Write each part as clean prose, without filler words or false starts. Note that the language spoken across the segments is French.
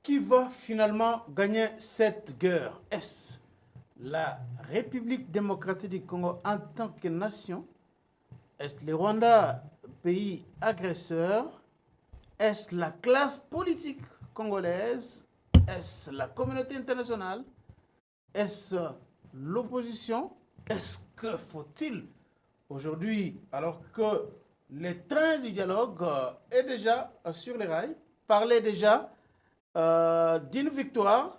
Qui va finalement gagner cette guerre? Est-ce la République démocratique du Congo en tant que nation? Est-ce le Rwanda, pays agresseur? Est-ce la classe politique congolaise? Est-ce la communauté internationale? Est-ce l'opposition? Est-ce que faut-il aujourd'hui, alors que le train du dialogue est déjà sur les rails, parler déjà d'une victoire,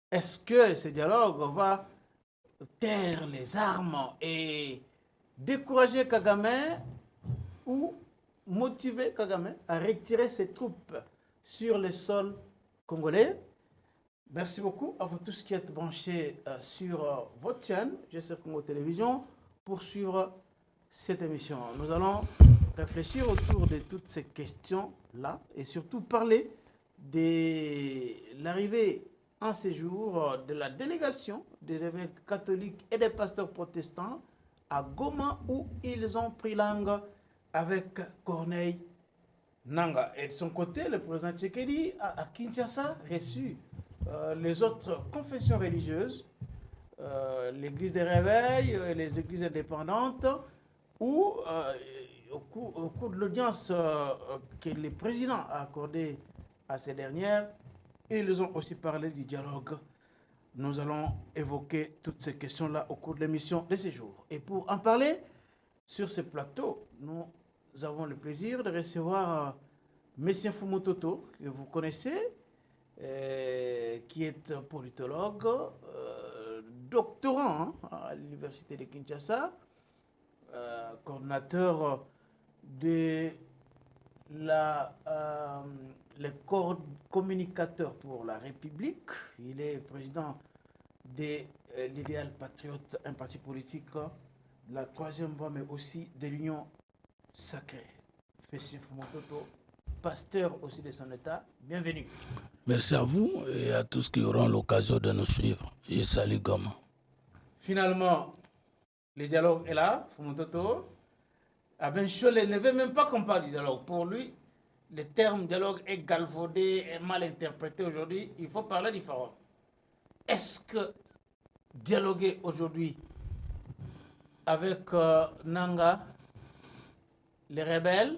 est-ce que ce dialogue va taire les armes et décourager Kagame ou motiver Kagame à retirer ses troupes sur le sol congolais? Merci beaucoup à vous tous qui êtes branchés sur votre chaîne GC Congo Télévision pour suivre cette émission. Nous allons réfléchir autour de toutes ces questions-là et surtout parler de l'arrivée en séjour de la délégation des évêques catholiques et des pasteurs protestants à Goma où ils ont pris langue avec Corneille Nangaa. Et de son côté, le président Tshisekedi à Kinshasa reçu les autres confessions religieuses, l'église des réveils et les églises indépendantes, où au cours de l'audience que le président a accordée à ces dernières, ils ont aussi parlé du dialogue. Nous allons évoquer toutes ces questions-là au cours de l'émission de ces jours. Et pour en parler sur ce plateau, nous avons le plaisir de recevoir M. Fumototo, que vous connaissez, qui est politologue, doctorant à l'université de Kinshasa, coordinateur de les communicateurs pour la République. Il est président de l'Idéal Patriote, un parti politique de la troisième voie, mais aussi de l'Union Sacrée. Fessi Fumototo, pasteur aussi de son État, bienvenue. Merci à vous et à tous qui auront l'occasion de nous suivre. Et salut Goma. Finalement, le dialogue est là, Fumototo. Abenchole ne veut même pas qu'on parle du dialogue. Pour lui, le terme dialogue est galvaudé, est mal interprété aujourd'hui. Il faut parler différent. Est-ce que dialoguer aujourd'hui avec Nangaa, les rebelles,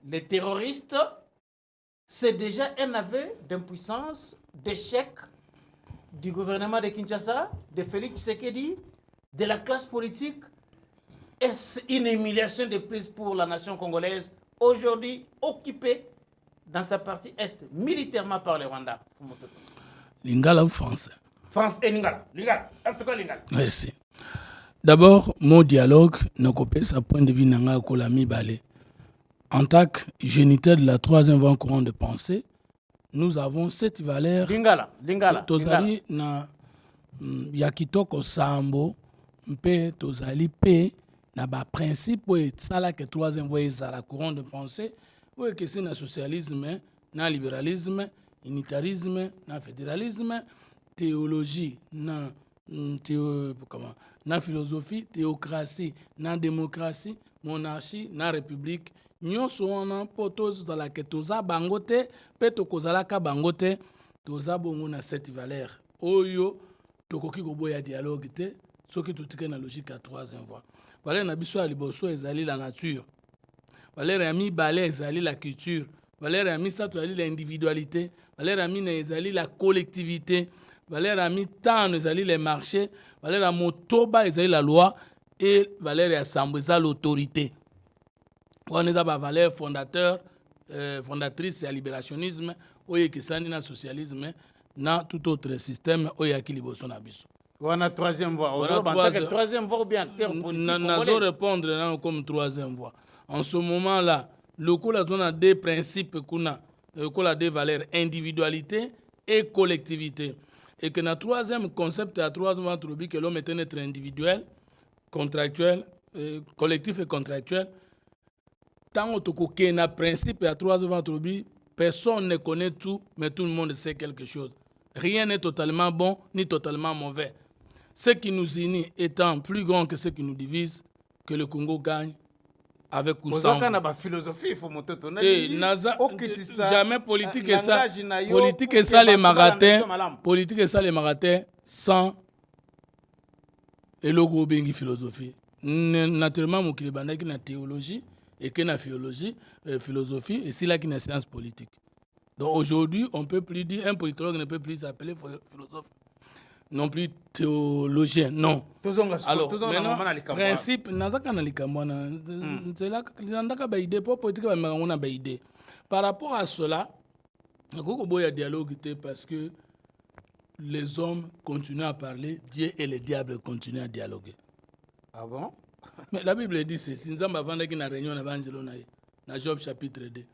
les terroristes, c'est déjà un aveu d'impuissance, d'échec du gouvernement de Kinshasa, de Félix Tshisekedi, de la classe politique? Est-ce une humiliation de plus pour la nation congolaise, aujourd'hui occupée dans sa partie est militairement par le Rwanda? Lingala ou français? France et Lingala. Lingala. En tout cas, Lingala. Merci. D'abord, mon dialogue n'a coupé sa point de vue Nangaa Kolami Balé. En tant que géniteur de la troisième voie courant de pensée, nous avons cette valeur. Lingala. Tozali na yakitoko sambo, mpe tozali pe na ba principe ou sala que troisième voie ezala courant de pensée, ou que c'est na socialisme, na libéralisme, unitarisme, na fédéralisme, théologie, na philosophie, théocratie, na démocratie, monarchie, na république. Nyonso wana po tozala ke toza bango te pe tokozalaka bango te, toza bongo na cette valeur oyo tokoki koboya dialogue te soki totike na logique ya troisième voie. Valeur na biso ya liboso ezali la nature, valeur ya mibale ezali la culture, valeur ya misato ezali la individualité, valeur ya mine ezali la collectivité, valeur ya mitano ezali les marchés, valeur ya motoba ezali la loi et valeur ya sambo ezali l'autorité. On est à valeur fondatrice et libérationnisme, oye kisani na socialisme, na tout autre système, oye qui liboso na biso. On a troisième voie. On a troisième voie ou bien terre politique. Nous répondre comme troisième voie. En ce moment-là, le coup là, on a des principes qu'on a, des valeurs individualité et collectivité. Et que notre troisième concept, la troisième voie, que l'homme est un être individuel, contractuel, collectif et contractuel. Tant que na principe à trois ventres, personne ne connaît tout, mais tout le monde sait quelque chose. Rien n'est totalement bon ni totalement mauvais. Ce qui nous unit étant plus grand que ce qui nous divise, que le Congo gagne avec Ozoka Koussan. na ba philosophie il faut monter ton Jamais politique et ça. Politique et ça les magatins. Politique et ça les magatins sans et logo bengi philosophie. Naturellement mon kilibanda qui na théologie et qui na philosophie et c'est là qui na science politique. Donc aujourd'hui on peut plus dire un politologue ne peut plus s'appeler philosophe. Non plus théologien, non. Alors, maintenant, principe, par rapport à cela, il y a dialogue parce que les hommes continuent à parler, Dieu et le diable continuent à dialoguer. Ah bon? Mais la Bible dit ceci, nous avons avant une réunion dans Job chapitre 2.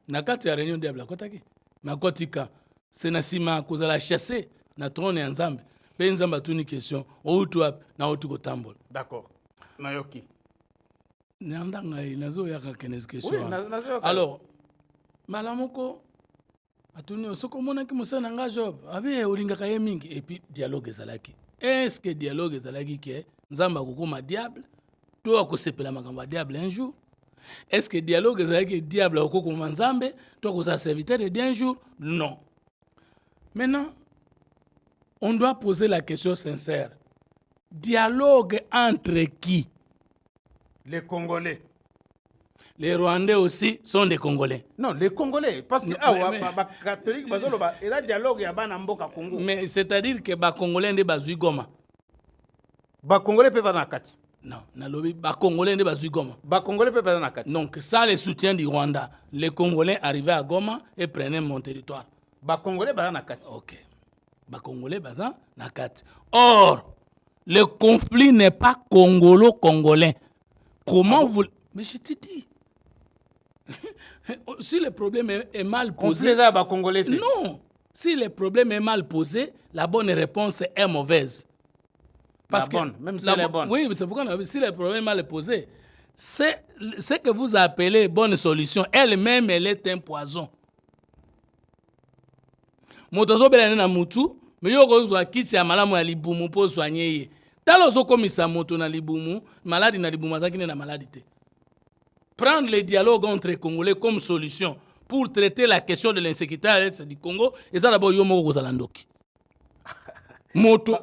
Na kati ya réunion diable akotaki. Na kotika, c'est na sima kozala chasser na trône ya Nzambe. Penzamba tuni question outu ap na outu kotambola. D'accord. Nayoki. Nanda ngai nazo yaka kenes question. Oui, nazo yaka. Alors malamoko atuni osoko mona ki musana nga Job. Abi olinga kaye mingi et puis dialogue ezalaki. Est-ce que dialogue ezalaki ke Nzamba kokoma diable? To akosepela makambo diable un jour? Est-ce que dialogue ezalaki diable okokoma Nzambe? To akosa serviteur de Dieu un jour? Non. Maintenant on doit poser la question sincère. Dialogue entre qui? Les Congolais. Les Rwandais aussi sont des Congolais. Non, les Congolais. Parce que les catholiques, il y a dialogue avec Congo. Mais c'est-à-dire que les Congolais ne sont pas Goma. Les Congolais peuvent pas Kati. Non, les Congolais ne sont pas Goma. Les Congolais peuvent pas Kati. Donc, ça, le soutien du Rwanda. Les Congolais arrivaient à Goma et prenaient mon territoire. Les Congolais peuvent pas Kati. Ok. Les Congolais peuvent pas Kati. Or, le conflit n'est pas congolo-congolais. Comment vous... Mais je te dis. Si le problème est mal posé... Non. Si le problème est mal posé, la bonne réponse est mauvaise. Parce que, même si elle est bonne. Oui, c'est pourquoi si le problème est mal posé, c'est ce que vous appelez bonne solution. Elle-même, elle est un poison. Motozo belane na mutu, mais yo kozwa kiti ya malamu ya libumu po soigner ye. Talo zo komisa moto na libumu, maladi na libumu azaki na maladi te. Prendre le dialogue entre les Congolais comme solution pour traiter la question de l'insécurité à l'est du Congo, et ça d'abord yo moko kozala ndoki. Moto.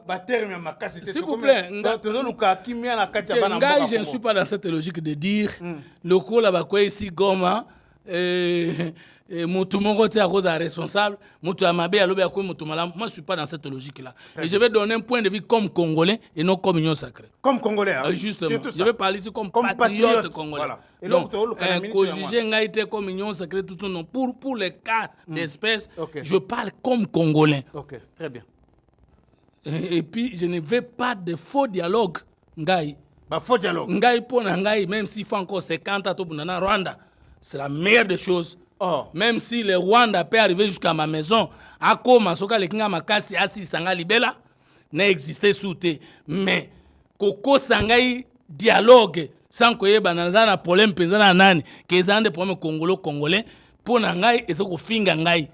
S'il vous plaît, je ne suis pas dans cette logique de dire le coup là-bas quoi ici Goma Moto mon côté à cause responsable, Moto Amabe à l'obé à quoi Moto Malam. Moi je suis pas dans cette logique là. Et je vais donner un point de vue comme Congolais et non comme Union Sacrée. Comme Congolais. Hein? Justement. Je vais parler ici comme patriote congolais. Voilà. Et donc, juger ngaïté comme Union Sacrée tout non pour les cas d'espèce, je parle comme Congolais. OK, très bien. Et puis je ne veux pas de faux dialogue ngai. Bah faux dialogue. Ngai pour ngai même s'il faut encore 50 à tout na Rwanda, c'est la meilleure des choses. Oh. Même si le Rwanda peut arriver jusqu'à ma maison, à comment soka le kinga makasi asi sanga libela n'existait sous te, mais koko sangai dialogue sans que yeba na problème pesana nani que ils ont des problèmes congolais pour ngai et soko finga ngai.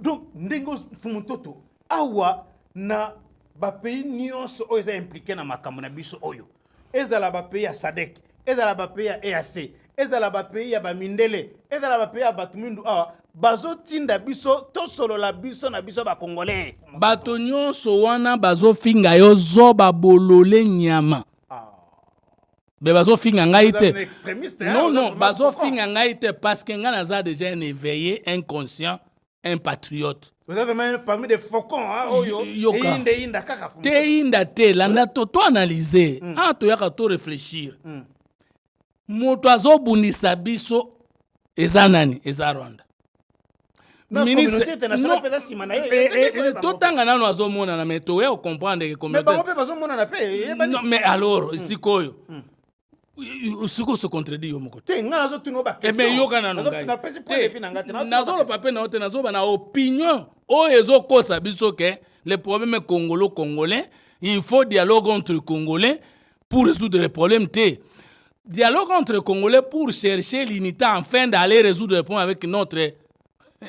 Donc ndengo fumutoto awa na ba pays nyonso oyo eza impliqué na makambo na biso oyo ezala ba pays ya SADC ezala ba pays ya EAC ezala ba pays ya ba mindele ezala ba pays ya batumindu awa bazotinda biso tosolola biso na biso ba congolais bato nyonso wana bazofinga yo zo babolole nyama be bazofinga ngai te non bazofinga ngai te parce que nga naza déjà un éveillé inconscient un patriote. Vous avez même parmi des faucons, hein, te landa to analyser, to yaka to réfléchir. Moto azobundisa biso eza nani eza Rwanda. Ministre to tanga nano azomona na meto ya comprendre que communauté. Non mais alors sikoyo. Siko se contredit yo moko. Mais yoka na ngai. Nazo le papier na hote nazo ba na opinion o ezokosa biso ke le problème congolais, il faut dialogue entre Congolais pour résoudre les problèmes te. Dialogue entre Congolais pour chercher l'unité afin d'aller résoudre les problèmes avec notre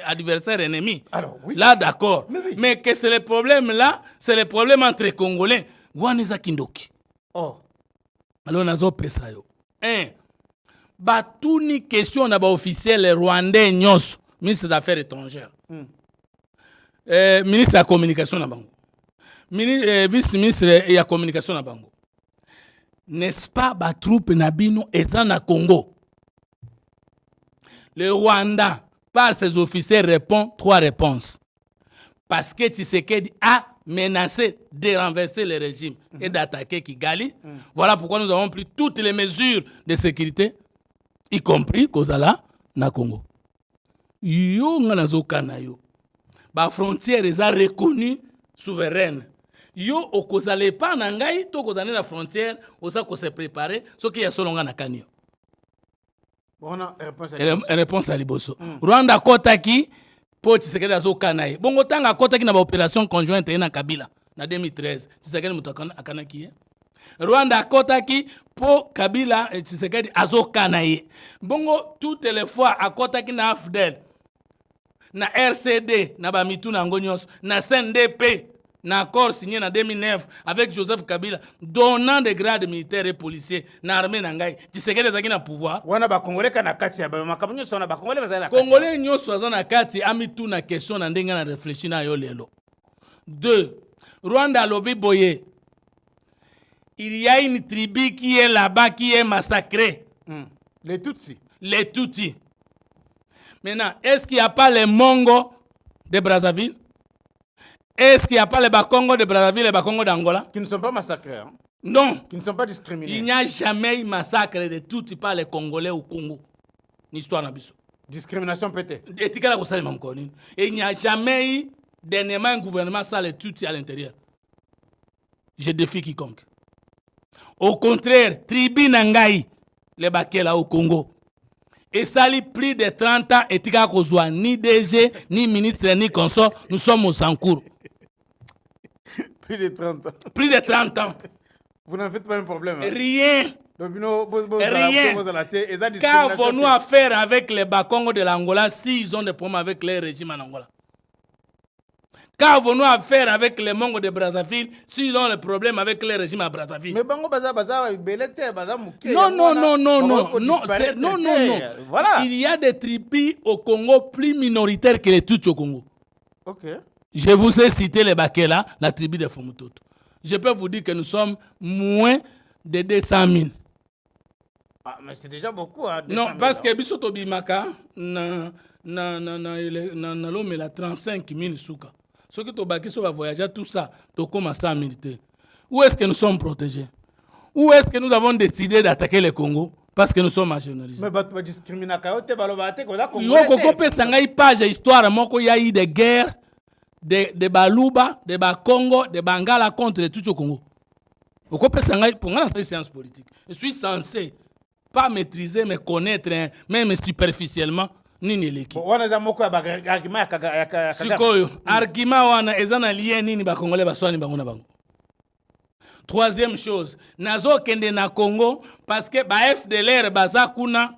adversaire ennemi. Alors, oui. Là d'accord. Mais que c'est le problème là, c'est le problème entre Congolais. Waneza kindoki. Oh. Alors nazo pesa yo. batuni question na ba officiel rwandais nyonso, ministre des Affaires étrangères. Ministre de la communication na bango. Vice-ministre de la communication na bango. N'est-ce pas ba troupe na bino eza na Congo? Le Rwanda, par ses officiers, répond 3 réponses. Parce que Tshisekedi a menacé de renverser le régime et d'attaquer Kigali. Voilà pourquoi nous avons pris toutes les mesures de sécurité, y compris Kozala na Congo. Yo nganazo kanayo. Ba frontière est reconnue souveraine. Yo okozale pa na ngai to kozane la frontière osa ko se préparer ce qui est solonga na kanio. Réponse à Liboso. Rwanda kotaki po Tshisekedi azokana ye. Bongo tanga kotaki na ba opération conjointe na Kabila na 2013. Tshisekedi mutakana akanaki ye. Rwanda kotaki po Kabila Tshisekedi azokana ye. Bongo toutes les fois akotaki na AFDEL na RCD na ba mitu na ngonyos na CNDP na accord signé en 2009 avec Joseph Kabila, donnant des grades militaires et policiers na armée nangai. Tshisekedi azaki na pouvoir. Wana ba Congolais kana kati ya ba makambo nyonso na ba Congolais bazala kati. Congolais nyonso azana kati amitu na question na ndenga na réfléchir na yo lelo. 2. Rwanda lobi boye. Il y a une tribu qui est là-bas qui est massacrée. Les Tutsis. Les Tutsis. Maintenant, est-ce qu'il n'y a pas les Mongos de Brazzaville? Est-ce qu'il n'y a pas les Bakongos de Brazzaville et les Bakongos d'Angola? Qui ne sont pas massacrés. Hein? Non. Qui ne sont pas discriminés. Il n'y a jamais eu massacre de Tutsis par les Congolais au Congo. L'histoire n'a pas. Discrimination peut-être. Et il n'y a jamais eu dernièrement un gouvernement sans les Tutsis à l'intérieur. Je défie quiconque. Au contraire, tribu Nangaï, les Bakela au Congo. Et ça lit plus de 30 ans et tika kozwa ni DG, ni ministre, ni consort. Nous sommes aux encours. Plus de 30 ans. Plus de 30 ans. Vous n'en faites pas un problème. Hein? Rien. Rien. Qu'avons-nous à faire avec les Bakongos de l'Angola s'ils ont des problèmes avec les régimes en Angola? Qu'avons-nous à faire avec les Mongos de Brazzaville s'ils ont des problèmes avec les régimes à Brazzaville? Mais Bango Baza Belete, Baza Mouké. Non. Voilà. Il y a des tribus au Congo plus minoritaires que les Tutsis au Congo. Ok. Je vous ai cité les Bakela, la tribu de Fumutoto. Je peux vous dire que nous sommes moins de 200 000. Ah, mais c'est déjà beaucoup. Hein, non, parce que Bisoto Bimaka, na l'homme il a 35 000 souka. Ceux qui ont voyagé, tout ça, tout commence à militer. Où est-ce que nous sommes protégés? Où est-ce que nous avons décidé d'attaquer le Congo? Parce que nous sommes marginalisés. Mais tu discrimines page histoire, il y a eu des guerres, de Baluba, de Bakongo, de Bangala contre tout au Congo. Pour moi, c'est une science politique. Je suis censé pas maîtriser, mais connaître, même superficiellement. Nini leki wana moko ya argument ya sikoyo argument wana ezana lien nini ba Congolais baswani bango na bango. Troisième chose, nazo kende na Congo parce que ba FDLR baza kuna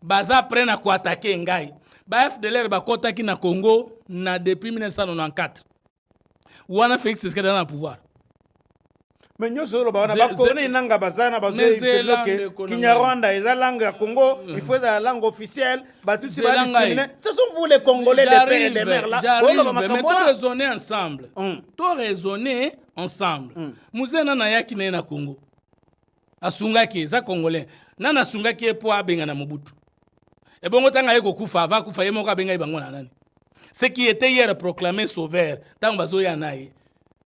baza prêt na ko attaquer ngai. Ba FDLR ba kotaki na Congo na depuis 1994. Wana Félix Tshisekedi na pouvoir. Mais nous sommes là, Kinyarwanda, la langue Congo, il faut la langue officielle. Ce sont vous les Congolais des pères et des mères là. Mais tu raisonner ensemble. Tu raisonner ensemble. Mouze nana yaki na Congo. Asungaki, za Congolais. Nana asungaki po abenga na Mobutu. Et bon, tanga yeko kufa, va kufa yemo ka benga ibango na nani. Ce qui était hier proclamé sauveur, tant bazo yanaye.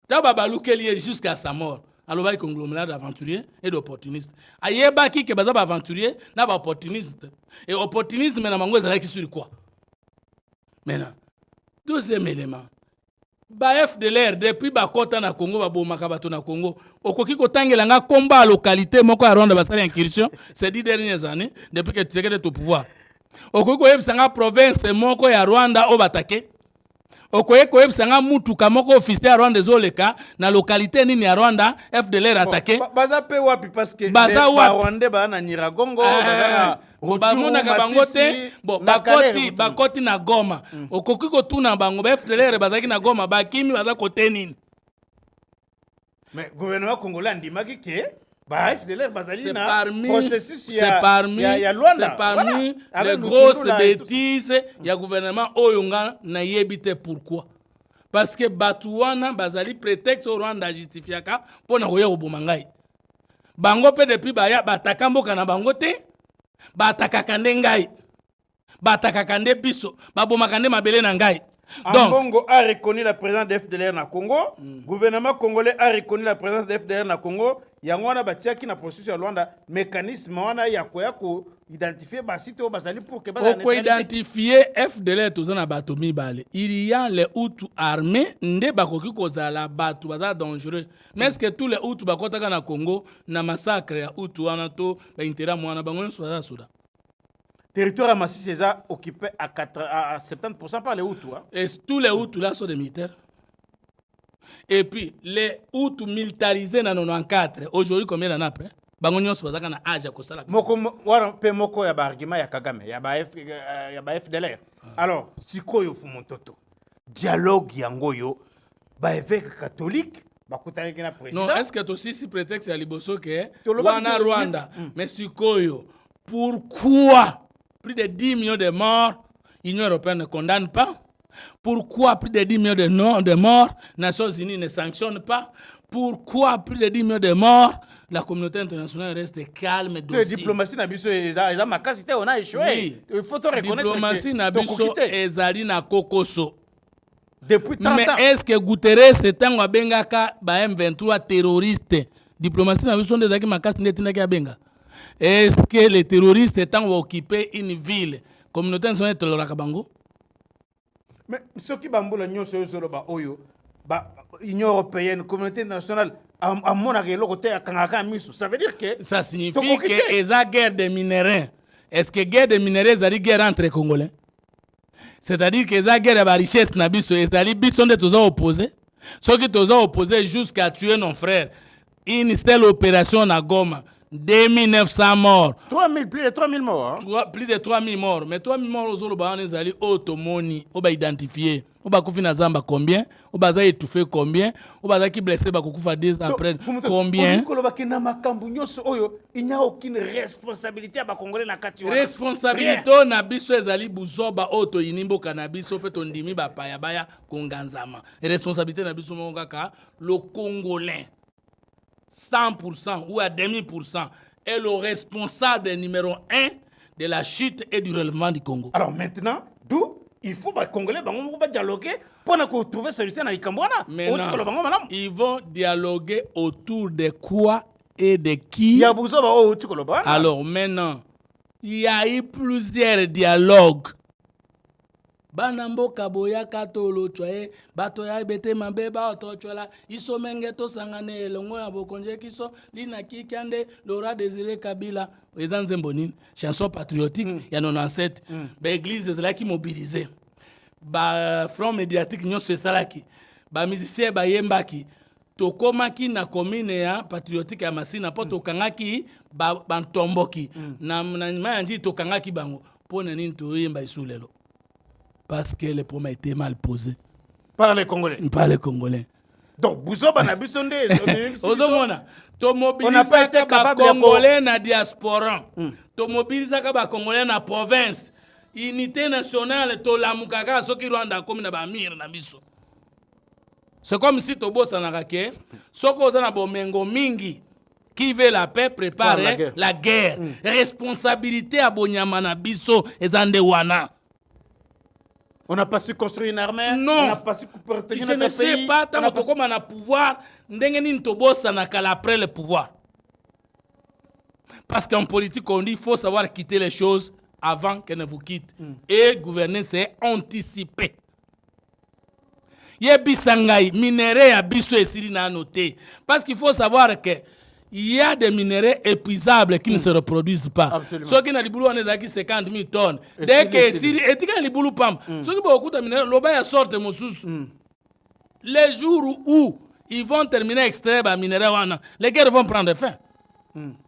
Taba balukeli jusqu'à sa mort. Alors, il y a un conglomérat d'aventuriers et d'opportunistes. Il y a des aventuriers et des opportunistes. Et l'opportunisme, c'est sur quoi? Maintenant, deuxième élément. Baf de l'air, depuis Bakota na Congo, Babomakabato na Congo, au Kokiko Tangelanga, combat à localité, Moko à Ronde Bassali en Kirchhoff, ces 10 dernières années, depuis que tu es au pouvoir. Au Kokiko Ebsanga province, Moko à Rwanda, au Batake. Okoye koyebisanga mutuka moko officier à Rwanda zoleka na localité nini ya Rwanda FDLR attaqué baza pe wapi parce que baza Rwanda ba na Nyiragongo ba mona ka bangote bon bakoti na Goma okoki ko tuna bango ba FDLR bazaki na Goma bakimi baza kote nini. Mais gouvernement congolais ndimaki ke Bah, FDLR, bazali C'est na parmi, processus c'est parmi, ya Luanda. c'est parmi Voilà. les grosses bêtises ya gouvernement oyonga na yebite pourquoi. Parce que Batouana bazali prétexte au Rwanda justifiaka pour na koya obomangai. Bango pe depuis baya bataka mboka na bango te, bataka kande ngai. Bataka kande biso, babomaka nde mabele na ngai. Donc, Ambongo a reconnu la présence de FDLR na Congo. Gouvernement congolais a reconnu la présence de FDLR na Congo. Yangwana batiaki na processus ya Luanda mécanisme wana ya koya ko identifier basito bazali pour que bazali pour identifier FDLR tozana bato mibale. Il y a les Hutus armés nde bakoki kozala bato baza dangereux. Mais est-ce que tous les Hutus bakotaka na Congo na massacre ya Hutu wana to ba intera mwana bango nso baza soda. Territoire à Masisi est occupé à 70% par les Hutus. Hein? Et tous les Hutus là sont des militaires. Et puis, les Hutus militarisés dans 94, aujourd'hui, combien d'années après? Bangonyo Swazaka na âge à Costa Rica. Moko ya ba argument ya Kagame, ya ba FDLR. Alors, sikoyo fumontoto. Dialogue yangoyo, ba évêque catholique, ba kutana na président. Non, est-ce que tu aussi si prétexte à Liboso que Wana Rwanda, mais sikoyo, pourquoi plus de 10 millions de morts, l'Union européenne ne condamne pas? Pourquoi plus de 10 millions de morts, les Nations Unies ne sanctionnent pas? Pourquoi plus de 10 millions de morts, la communauté internationale reste calme? La diplomatie n'a on a échoué. Oui. Il faut te reconnaître. Diplomatie n'a na kokoso. Depuis 30 ans. Mais est-ce que Guterres c'est un wabengaka ba M23 terroriste? Diplomatie n'a biso ndezaki makasi ndetinaki abenga. Est-ce que les terroristes étant occupé une ville, communauté internationale toloraka bango? Mais ce qui bamboula nyonso yosolo ba oyo ba Union européenne, communauté internationale à mon côté à Kangaka misu, ça veut dire que ça signifie que eza guerre des minéraux. Est-ce que guerre des minéraux c'est guerre entre Congolais? C'est-à-dire que eza guerre de richesse na biso, ezali biso nde toza opposé. Ceux qui toza opposé jusqu'à tuer nos frères. Une seule opération na Goma. 2900 morts. 3000, plus de 3000 morts. Hein? Plus de 3000 morts. Mais 3000 morts aux autres, on est automoni, on va identifier. On va koufi na zamba combien? On va étouffer combien? On va qui blessé ba koufa 10 après combien? Il n'y a aucune responsabilité à ba Congolais na kati wana. Responsabilité na biso ezali buzoba auto inimbo cannabis pe tondimi ba paya baya konganzama. Responsabilité na biso mo kaka le Congolais. 100% ou à demi% est le responsable numéro 1 de la chute et du relèvement du Congo. Alors maintenant, d'où il faut que les Congolais dialoguer pour trouver solution à l'Ikambouana. Ils vont dialoguer autour de quoi et de qui? Alors maintenant, il y a eu plusieurs dialogues. Banamboka boyaka tolo chwae bato ya bete mabeba otochola iso menge to sangane elongo ya bokonje kiso lina kikande Laura Désiré Kabila ezanze mbonine chanson patriotique ya 97 ba église ezalaki mobilisée ba front médiatique nyonso esalaki ba musicien ba yembaki tokomaki na commune ya patriotique ya Masina po tokangaki ba ntomboki na manji tokangaki bango pona nini toyemba isulelo. Parce que les promesses étaient mal posées. Par les Congolais. Par les Congolais. Donc, vous avez on n'a pas été capable de Congolais na diaspora. To mobiliser ka Congolais na province. Unité nationale to la mukaka soki Rwanda comme na ba mir na biso. C'est comme si to bossa na kake soko za na bomengo mingi qui veut la paix prépare la guerre. Responsabilité à Bonyama na biso ezande wana. On n'a pas su construire une armée. Non. On n'a pas su protéger notre pays. Je ne sais pas, tant que tu as pouvoir, après le pouvoir. Parce qu'en politique, on dit qu'il faut savoir quitter les choses avant qu'elles ne vous quittent. Et gouverner, c'est anticiper. Yebisangai, minéraux à biso et sirina noté. Parce qu'il faut savoir que il y a des minéraux épuisables qui ne se reproduisent pas. Ceux qui n'ont pas de 50 000 tonnes. Dès que si et tu as les boulot pam. Ceux qui ont beaucoup de minéraux, l'obaya sorte mon sous. Les jours où ils vont terminer extrait de minéraux, les guerres vont prendre fin.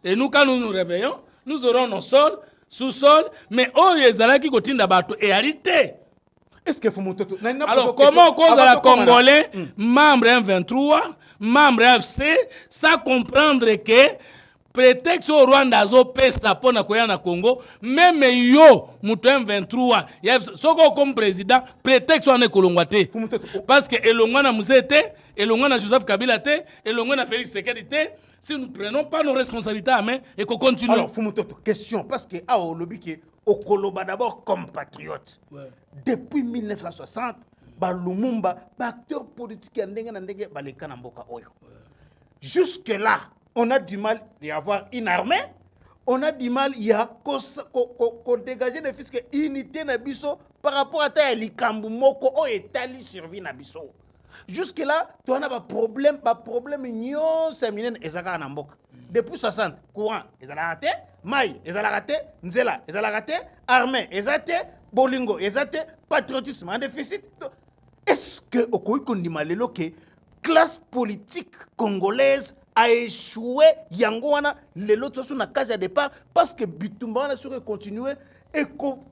Et nous, quand nous nous réveillons, nous aurons nos sols, sous-sol, mais oh, les alaki qui continuent d'abattre et arrêter. Est-ce que faut monter tout? Alors, comment cause à la Congolais, membre M23, membre FC, ça comprendre que prétexte au Rwanda azopesa mpona koya na Congo, même yo mutu M23 soko comme président prétexte wana ekolongwa te parce que elongwa na Musée te, elongwa na Joseph Kabila te, elongwa na Félix Tshisekedi te. Si nous ne prenons pas nos responsabilités à main et qu'on continue. Alors, Fumutoto, question, parce que au lobby qui est au Koloba d'abord compatriote. Ouais. Depuis 1960, Lumumba, acteur politique jusque là, on a du mal d'y avoir une armée, on a du mal y a dégager le fisc unité nabiso par rapport à ta likambu moko o etali survie nabiso. Jusque là, tu as un problème nyon séminaire ezaka na mboka. Depuis 60, courant ezala raté, mai ezala raté, nzela ezala raté, armée ezate, bolingo ezate, patriotisme en déficit. Est-ce que okoyi kondima lelo ke classe politique congolaise a échoué yango wana lelo to na case de départ parce que bitumba wana sur continuer et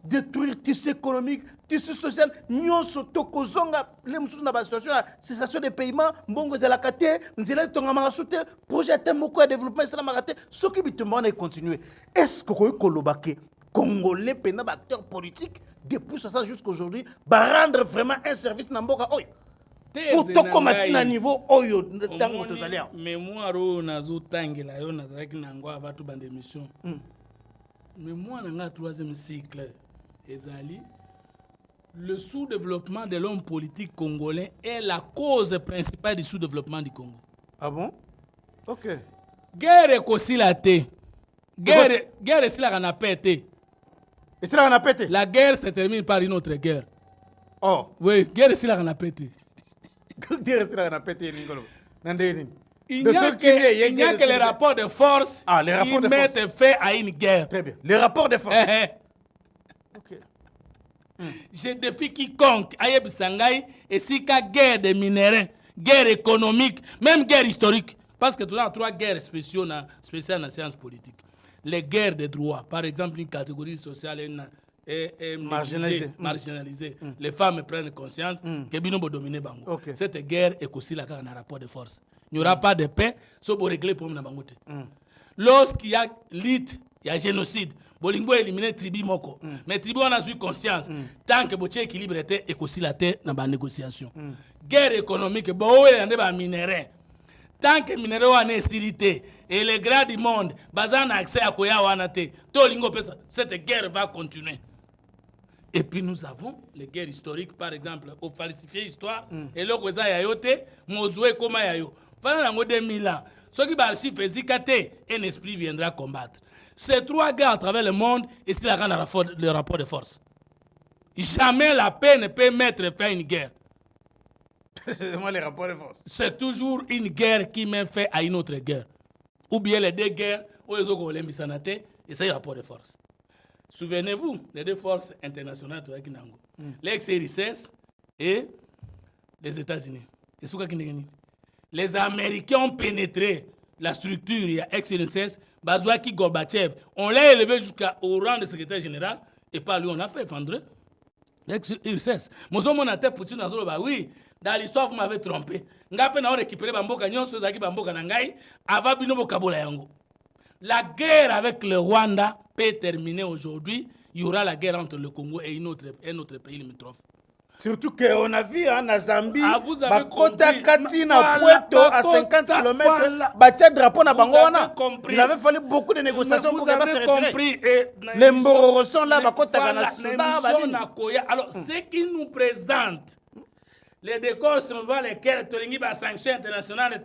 détruire tissu économique, tissu social, nyonso tokozonga les mususu na ba situation la cessation des paiements, mbongo za la kate, nzela tonga marasute, projet temoko de développement ça na kate, ce qui bitumba wana continuer. Est-ce que koyi kolobake congolais pena ba acteur politique depuis 60 jusqu'à aujourd'hui va rendre vraiment un service na mboka oyo? Pour to komati na niveau oyo tango tozalia. Mémoire o nazo tangela yo nazaki nango avatu bande émission. Mais moi, dans le troisième cycle, le sous-développement de l'homme politique congolais est la cause principale du sous-développement du Congo. Ah bon? Ok. Guerre est aussi la té. Guerre est si la pété. Et si la pété? La guerre se termine par une autre guerre. Oh. Oui, guerre est si la pété. Guerre est si la pété, Ningolo. Il n'y a que les rapports de force qui mettent fin à une guerre. Très bien. Les rapports de force. Okay. Je défie quiconque aille Sangai et si qu'à guerre des minéraux, guerre économique, même guerre historique. Parce que tu as trois guerres spéciales dans la science politique. Les guerres des droits, par exemple, une catégorie sociale est marginalisée. Les femmes prennent conscience que Bino va dominer Bango. Okay. Cette guerre est aussi là un rapport de force. Il n'y aura pas de paix, sauf pour régler le problème de Bangote. Lorsqu'il y a lutte, il y a génocide. Bolingbo éliminer tribu moko. Mais tribu on a eu conscience. Tant que Boché équilibre était et aussi la terre dans la négociation. Guerre économique, bon, il y a des minéraux. Tant que minéraux en estilité et les grands du monde, bazan accès à Koya Wanate, cette guerre va continuer. Et puis nous avons les guerres historiques, par exemple, au falsifié histoire, et là, vous avez yote, Mozoué, comment yayo. Pendant 2000 ans, ceux qui barchent Zikate, un esprit viendra combattre. Ces trois guerres à travers le monde, et c'est le rapport de force. Jamais la paix ne peut mettre fin à une guerre. C'est vraiment les rapports de force. C'est toujours une guerre qui met fin à une autre guerre. Ou bien les deux guerres, où les autres ont les misanate, et c'est un rapport de force. Souvenez-vous, les deux forces internationales, l'ex-RICS et les États-Unis. Les Américains ont pénétré la structure, il y a ex-RICS, Bazouaki Gorbatchev. On l'a élevé jusqu'au rang de secrétaire général, et par lui, on a fait effondrer l'ex-RICS. Oui, dans l'histoire, vous m'avez trompé. Ngapena on récupéré Bamboka, Nyon Sozaki Bamboka Nangai, avant Binobo Kabola Yango. La guerre avec le Rwanda peut terminer aujourd'hui. Il y aura la guerre entre le Congo et un autre pays limitrophe. Surtout qu'on a vu en Zambie, vous avez compris. Katina, Puerto, à 50 km, bâtir drapeau na Bangoana. Il avait fallu beaucoup de négociations pour qu'elle se retire. Les Mboro sont là, Bakota Alors, ce qui nous présente, les décors sont lesquels Tolingi a sanction internationale,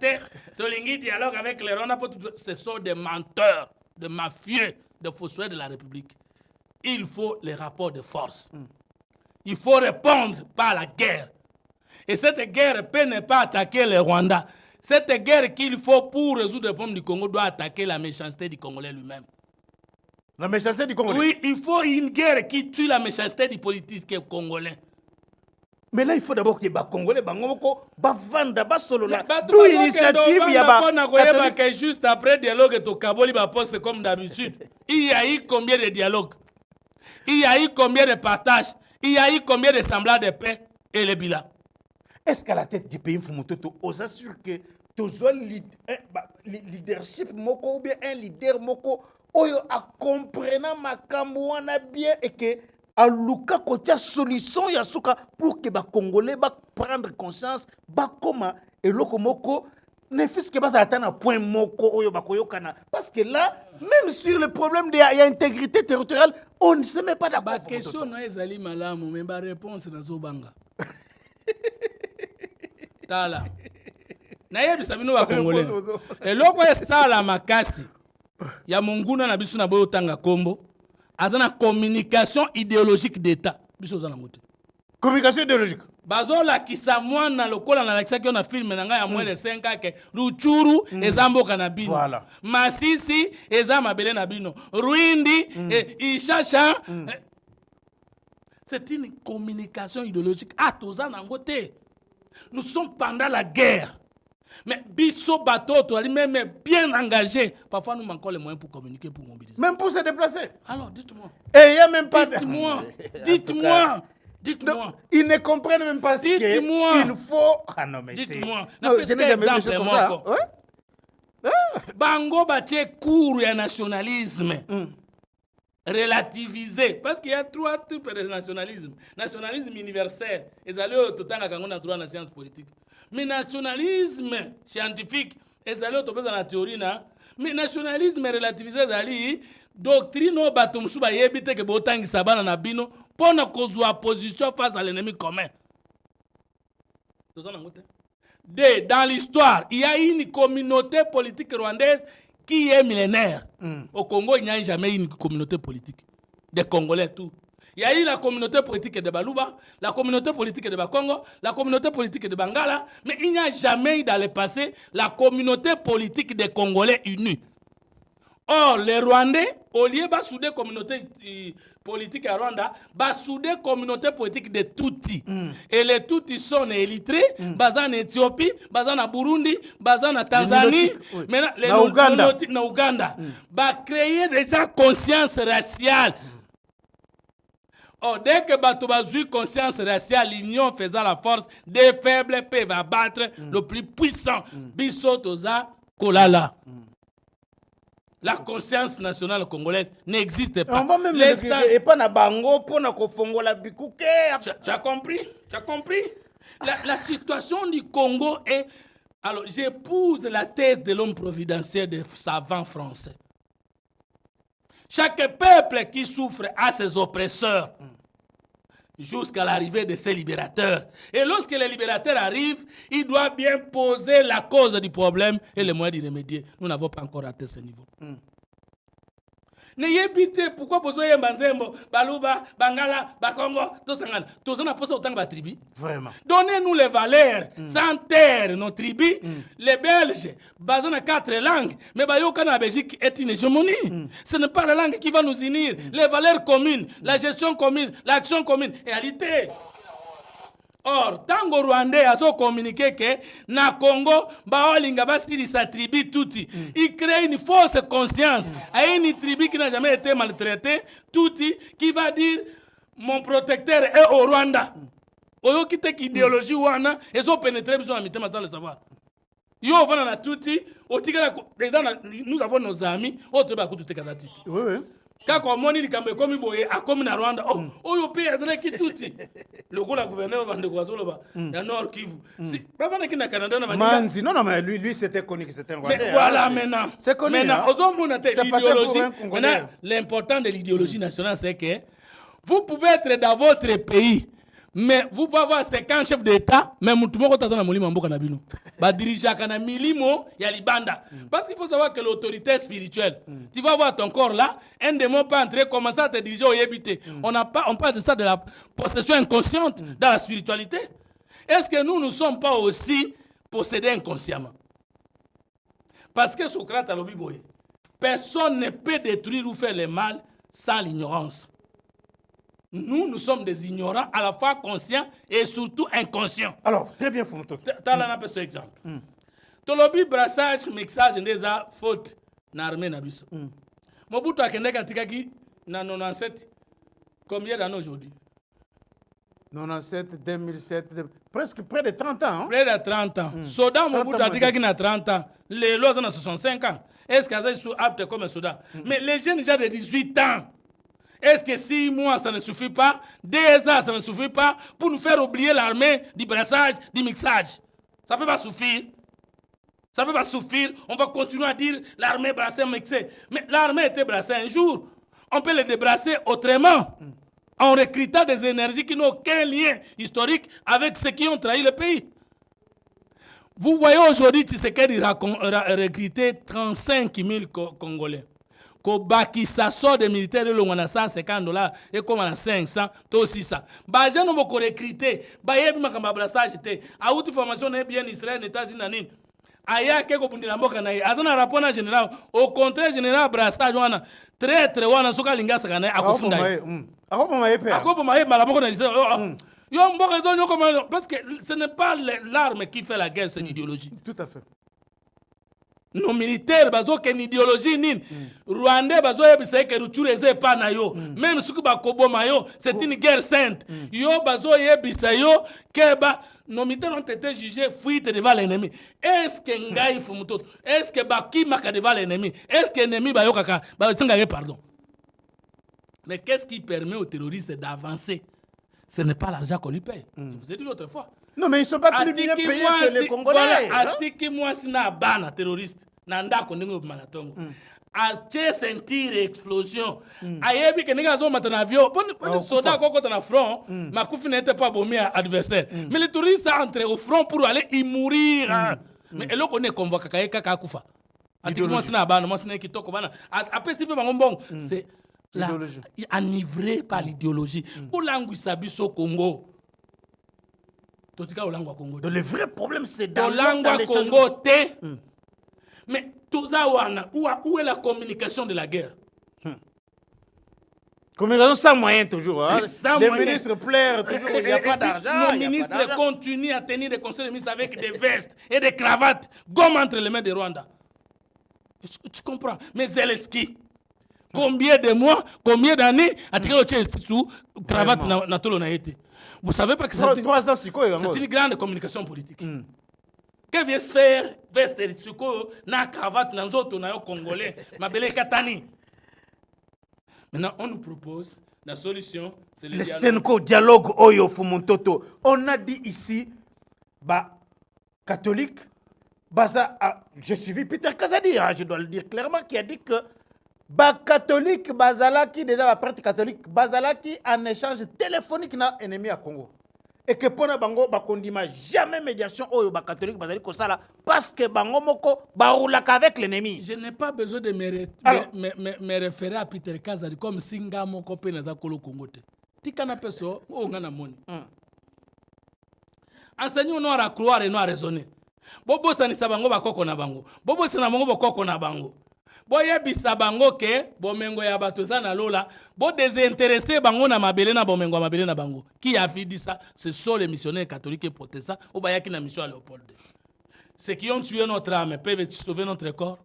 Tolingi dialogue avec les Rwanda, ce sont des menteurs, des mafieux, des fossoyeurs de la République. Il faut les rapports de force. Il faut répondre par la guerre. Et cette guerre peut ne pas attaquer le Rwanda. Cette guerre qu'il faut pour résoudre le problème du Congo doit attaquer la méchanceté du Congolais lui-même. La méchanceté du Congolais? Oui, il faut une guerre qui tue la méchanceté du politique congolais. Mais là, il faut d'abord que les Congolais soient solo là. D'où l'initiative, il y a juste après dialogue, au Kaboli va poste comme d'habitude. Il y a eu combien de dialogues? Il y a eu combien de partages? Il y a eu combien de semblants de paix et le bilan? est-ce qu'à la tête du pays Fumutoto on s'assure que tozo leadership moko ou bien un leader moko oyo a comprenant makambo wana bien et que a luka kotia solution ya suka pour que ba congolais ba prendre conscience ba koma eloko moko ne fils que bas atteindre un point moko oyo ba koyokana parce que là même sur le problème de y a intégrité territoriale on ne se met pas d'accord. Ba question no ezali malamu mais ba réponse nazo banga tala nayebisa bino ba congolais eloko esala makasi ya monguna na biso na boyo tanga kombo azana communication idéologique d'état biso zana mote communication idéologique bazo la kisa mwana lokola na lakisa na film na nga ya moins de 5 ans ke Ruchuru eza mboka na bino voilà. Masisi eza mabele na bino Rwindi Ishasha c'est une communication idéologique toza nango te. Nous sommes pendant la guerre. Mais biso bateau, toi, même bien engagé. Parfois, nous manquons les moyens pour communiquer, pour mobiliser. Même pour se déplacer. Alors, dites-moi. Et il n'y a même pas Dites-moi. Dites-moi. Ils ne comprennent même pas ce qu'il faut. Ah non, mais dites-moi. N'importe quel exemple, moi. Bango batie cours et nationalisme. Relativiser. Parce qu'il y a 3 types de nationalisme. Nationalisme universel. Et ça, tout le temps, on a droit à la science politique. Mais nationalisme scientifique, et ça, tout le temps, la théorie, mais nationalisme relativisé, c'est doctrine au bateau, souba yebite que botangi sabana na bino, pour ne causer position face à l'ennemi commun. Dans l'histoire, il y a une communauté politique rwandaise qui est millénaire. Au Congo, il n'y a jamais eu une communauté politique. Des Congolais, tout. Il y a eu la communauté politique de Baluba, la communauté politique de Bakongo, la communauté politique de Bangala, mais il n'y a jamais eu dans le passé la communauté politique des Congolais unis. Or, les Rwandais, au lieu de souder la communauté politique à Rwanda, ils souder la communauté politique de Tutsi. Et les Tutsis sont en Érythrée, en Éthiopie, en Burundi, en Tanzanie, maintenant les Ouganda. Ils créer déjà conscience raciale. Or, dès que Bato a eu conscience raciale, l'union faisant la force, des faibles peuvent abattre le plus puissant. Bissotoza Kolala. La conscience nationale congolaise n'existe pas. On va même et pas na bango pour na kofongola bikuke. Tu as compris? Tu as compris? La situation du Congo est... Alors, j'épouse la thèse de l'homme providentiel des savants français. Chaque peuple qui souffre a ses oppresseurs jusqu'à l'arrivée de ses libérateurs. Et lorsque les libérateurs arrivent, il doit bien poser la cause du problème et les moyens d'y remédier. Nous n'avons pas encore atteint ce niveau. N'ayez pas pourquoi vous avez Banzembo, Baluba, Bangala, Bakongo, tout ça. Tout ça n'a pas autant de tribus. Vraiment. Donnez-nous les valeurs, sans terre, nos tribus. Les Belges, basés dans 4 langues, mais Bayoka la Belgique est une hégémonie. Ce n'est pas la langue qui va nous unir. Les valeurs communes, la gestion commune, l'action commune, réalité. Or, tango Rwandais a communiqué que na Congo, Baolinga Bastili sa tribu touti. Il crée une fausse conscience à une tribu qui n'a jamais été maltraitée, touti, qui va dire mon protecteur est au Rwanda. Oyo qui te idéologie wana, ils ont pénétré besoin de mitema sans le savoir. Yo vana na touti, nous avons nos amis, autres ba kutu te kazati. Oui, oui. Quand on dit que comme boye a comme na Rwanda oh yo pe adre ki tuti le gola gouverneur bande kwazolo ba na Nord Kivu si baba na kina Canada na Manzi non mais lui c'était connu que c'était un Rwandais. Mais voilà maintenant c'est connu maintenant ozomona te l'idéologie maintenant l'important de l'idéologie nationale c'est que vous pouvez être dans votre pays. Mais vous pouvez avoir 50 chefs d'État, mais vous pouvez avoir molimo mboka na bino. Ba dirigeant kana milimo ya libanda. Parce qu'il faut savoir que l'autorité spirituelle, tu vas voir ton corps là, un démon peut entrer, commencer à te diriger au yébité. On parle de ça de la possession inconsciente dans la spiritualité. Est-ce que nous ne sommes pas aussi possédés inconsciemment? Parce que Socrate a dit, personne ne peut détruire ou faire le mal sans l'ignorance. Nous sommes des ignorants, à la fois conscients et surtout inconscients. Alors, très bien, Fumuto. Tu as un peu ce exemple. Tolobi brassage, mixage, des fautes dans l'armée. Mobutu a kende katikaki na 97. Combien d'années aujourd'hui? 97, 2007, presque près de 30 ans. Hein? Près de 30 ans. Soda Mobutu a dit qu'il a 30 ans. Les autres ont 65 ans. Est-ce qu'ils sont aptes comme Soda? Mais les jeunes déjà de 18 ans. Est-ce que 6 mois, ça ne suffit pas? 2 ans, ça ne suffit pas pour nous faire oublier l'armée du brassage, du mixage? Ça ne peut pas suffire. Ça ne peut pas suffire. On va continuer à dire l'armée brassée, mixée. Mais l'armée était brassée un jour. On peut les débrasser autrement. En recrutant des énergies qui n'ont aucun lien historique avec ceux qui ont trahi le pays. Vous voyez aujourd'hui Tshisekedi recruter 35 000 Congolais. Kobaki ça sort des militaires de l'Ongwana $150 et comme à 500, tout 600. Bah, j'ai nous beaucoup recruté. Bah, y'a bien comme brassage était. A outre formation n'est bien Israël, États-Unis. Aya keko bundila mboka na ye. Azana rapport na général. Au contraire, général brassage wana très wana soka linga sakana akufunda. Akopo maye malaboko na lisa. Yo mboka zo nyoko parce que ce n'est pas l'arme qui fait la guerre, c'est l'idéologie. Tout à fait. Nos militaires bazo ken idéologie nin Rwandais bazo yebisa ke ruchureze pa na yo même suku ba koboma yo c'est une guerre sainte yo bazo yebisa yo ke ba nos militaires ont été jugés fuite devant l'ennemi. Est-ce que ngai fumuto est-ce que baki maka devant l'ennemi est-ce que l'ennemi ba yo kaka ba tsinga pardon. Mais qu'est-ce qui permet aux terroristes d'avancer? Ce n'est pas l'argent qu'on lui paye. Je vous ai dit l'autre fois. Non, mais ils ne sont pas plus bien payés que les Congolais. Voilà, atiki moi si na bana terroriste. Nanda kondingo manatongo. Ache sentir explosion. Ayebi ke ninga zo matana avion. Bon soldat koko na front, makufi n'était pas bombé à adversaire. Mais les touristes entrent au front pour aller y mourir. Mais elo connaît convoqué kaka kufa. Atiki moi si na bana, moi si na kitoko bana. Après si bango bon, c'est là enivré par l'idéologie. Pour l'anguissa biso Congo. Donc le vrai problème c'est dans le Congo. Mais tout ça, où est la communication de la guerre? Communication sans moyens toujours. Hein? Les ministres pleurent toujours, il n'y a pas d'argent. Nos ministres continuent à tenir des conseils de ministres avec des vestes et des cravates, gomme entre les mains des Rwandais. Tu comprends? Mais Zelensky, combien de mois, combien d'années a tiré au sous cravate dans tout le été? Vous savez pas que c'est une grande communication politique. Que vient se faire veste de tsiko na cravate na nzoto na yo congolais mabele katani. Maintenant on nous propose la solution, c'est le Senko dialogue oyo fumuntoto. On a dit ici bah catholique baza j'ai suivi Peter Kazadi, hein, je dois le dire clairement, qui a dit que ba catholique bazalaki déjà la prêtre catholique bazalaki en échange téléphonique na ennemi à Congo. Et que pour bango bakondima jamais médiation oyo ba catholique bazali ko sala parce que bango moko baroulaka avec l'ennemi. Je n'ai pas besoin de me référer à Peter Kazadi comme singa moko pe na za kolo Congo te. Tikana peso o ngana moni. Enseignons nous à croire et nous à raisonner. Bobo sanisa bango bakoko na bango. Bobo sana bango bakoko na bango. Boye bisa bango ke bomengo ya bato za na lola bo désintéressé bango na mabele na bomengo mabele na bango. Qui a fait ça? Ce sont les missionnaires catholiques et protestants au bayaki na mission à Léopold. Ceux qui ont tué notre âme peuvent sauver notre corps?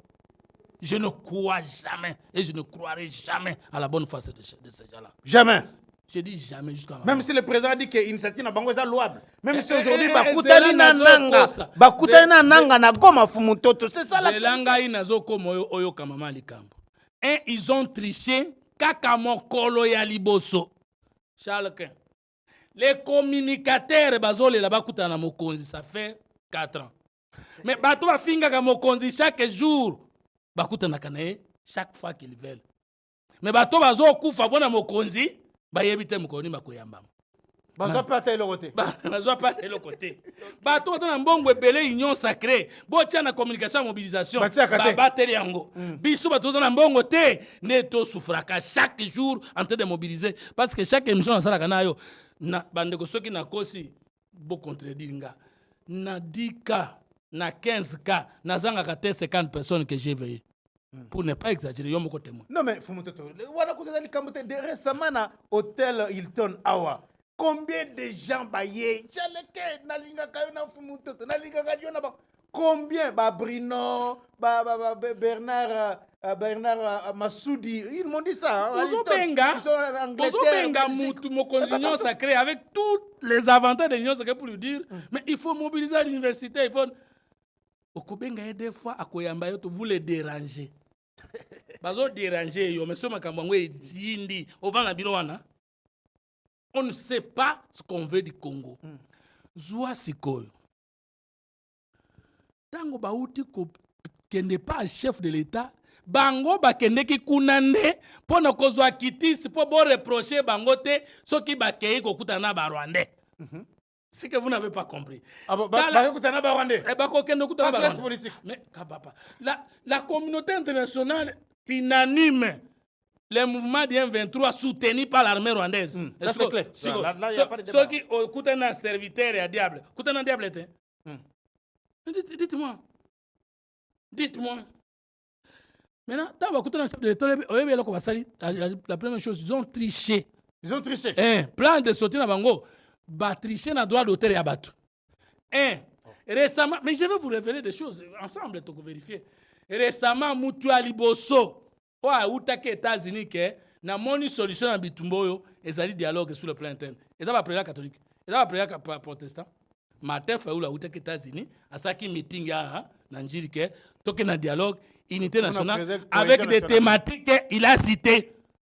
Je ne crois jamais et je ne croirai jamais à la bonne face de ces gens-là. Jamais. Je dis jamais jusqu'à maintenant. Même si le président dit que l'initiative na bango est louable. Même si aujourd'hui bakutani na nanga, bakutani na nanga na goma fumutoto, c'est ça la. Zelanga inazo komo oyo kamama likambo. Et ils ont triché kaka mokolo ya liboso. Charles Quint. Les communicateurs bazole la bakuta na mokonzi, ça fait 4 ans. Mais bato ba finga ka mokonzi chaque jour. Bakuta na kanae chaque fois qu'ils veulent. Mais bato bazo kufa bona mokonzi. Ba yebite mukoni makoyamba. Bazo pas le côté. Bazo pas le côté. Ba to na mbongo ebele union sacrée. Bo tia na communication mobilisation. Ba bateli yango. Biso ba to na mbongo te ne to souffraka chaque jour en train de mobiliser parce que chaque émission na sala kana yo na bandeko soki na kosi bo contredire nga. Na 10 cas, na 15 cas, na zanga ka 50 personnes que j'ai veillé. Pour ne pas exagérer, yo moko témoin. Non mais Fumutoto, wana kuzali kambote de récemment na hôtel Hilton Awa. Combien de gens baye chaleke na linga kayo na Fumutoto, na linga kayo na ba combien ba Brino, ba Bernard Bernard Massoudi, ils m'ont dit ça. Ozobenga Moutou Mokonzi sacré avec tous les avantages de l'Union sacrée pour lui dire, mais il faut mobiliser l'université, il faut... Okobenga des fois à Koyamba yoto vous les déranger. Bazo déranger yo mais so makambo yindi au vent la biloana. On ne sait pas ce qu'on veut du Congo. Zoua sikoyo. Tango bauti ko kende pas chef de l'État, bango bakende ki kunande pona kozwa kitisi po bo reprocher bango te soki bakei ko kutana ba Rwandais. C'est que vous n'avez pas compris. Mais la communauté internationale unanime les mouvements du M23 soutenus par l'armée rwandaise. Ça c'est clair. Là, il n'y a pas de débat. Ceux qui écoutent un serviteur et un diable. Écoutez un diable. Dites-moi. Maintenant, quand vous écoutez un chef de l'État, la première chose, ils ont triché. Plan de sortir dans Bango. Tricher na droit d'auteur et abattu. Récemment, mais je vais vous révéler des choses ensemble pour vérifier. Récemment, Moutua Liboso, ou à Outake États-Unis, na moni solution en Bitumboyo, et ça dit dialogue sur le plan interne. Et ça va prier catholique. Et ça va prier protestant. Matin, fait ou la Outake États-Unis, à ça qui meeting à Nanjirike, toque na dialogue, unité nationale, avec des thématiques qu'il a citées.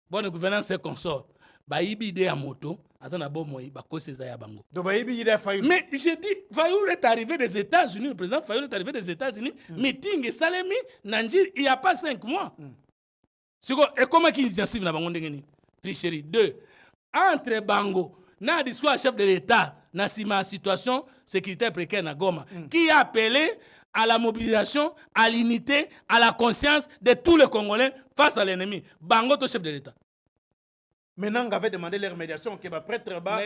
Bonne gouvernance et consort. Baïbi ide à moto, attends d'abord moi, bango. Mais j'ai dit, Fayoul est arrivé des États-Unis, le président Fayoul est arrivé des États-Unis, meeting et Salemi, Nanjir, il n'y a pas 5 mois. Et comment qu'il initiative na bango ndengeni? Tricherie. 2. Entre bango, na discours chef de l'État, na sima situation sécuritaire précaire na Goma, qui a appelé à la mobilisation, à l'unité, à la conscience de tous les Congolais face à l'ennemi. Bango, to chef de l'État. Maintenant, on avait demandé les médiations, que va prêtre va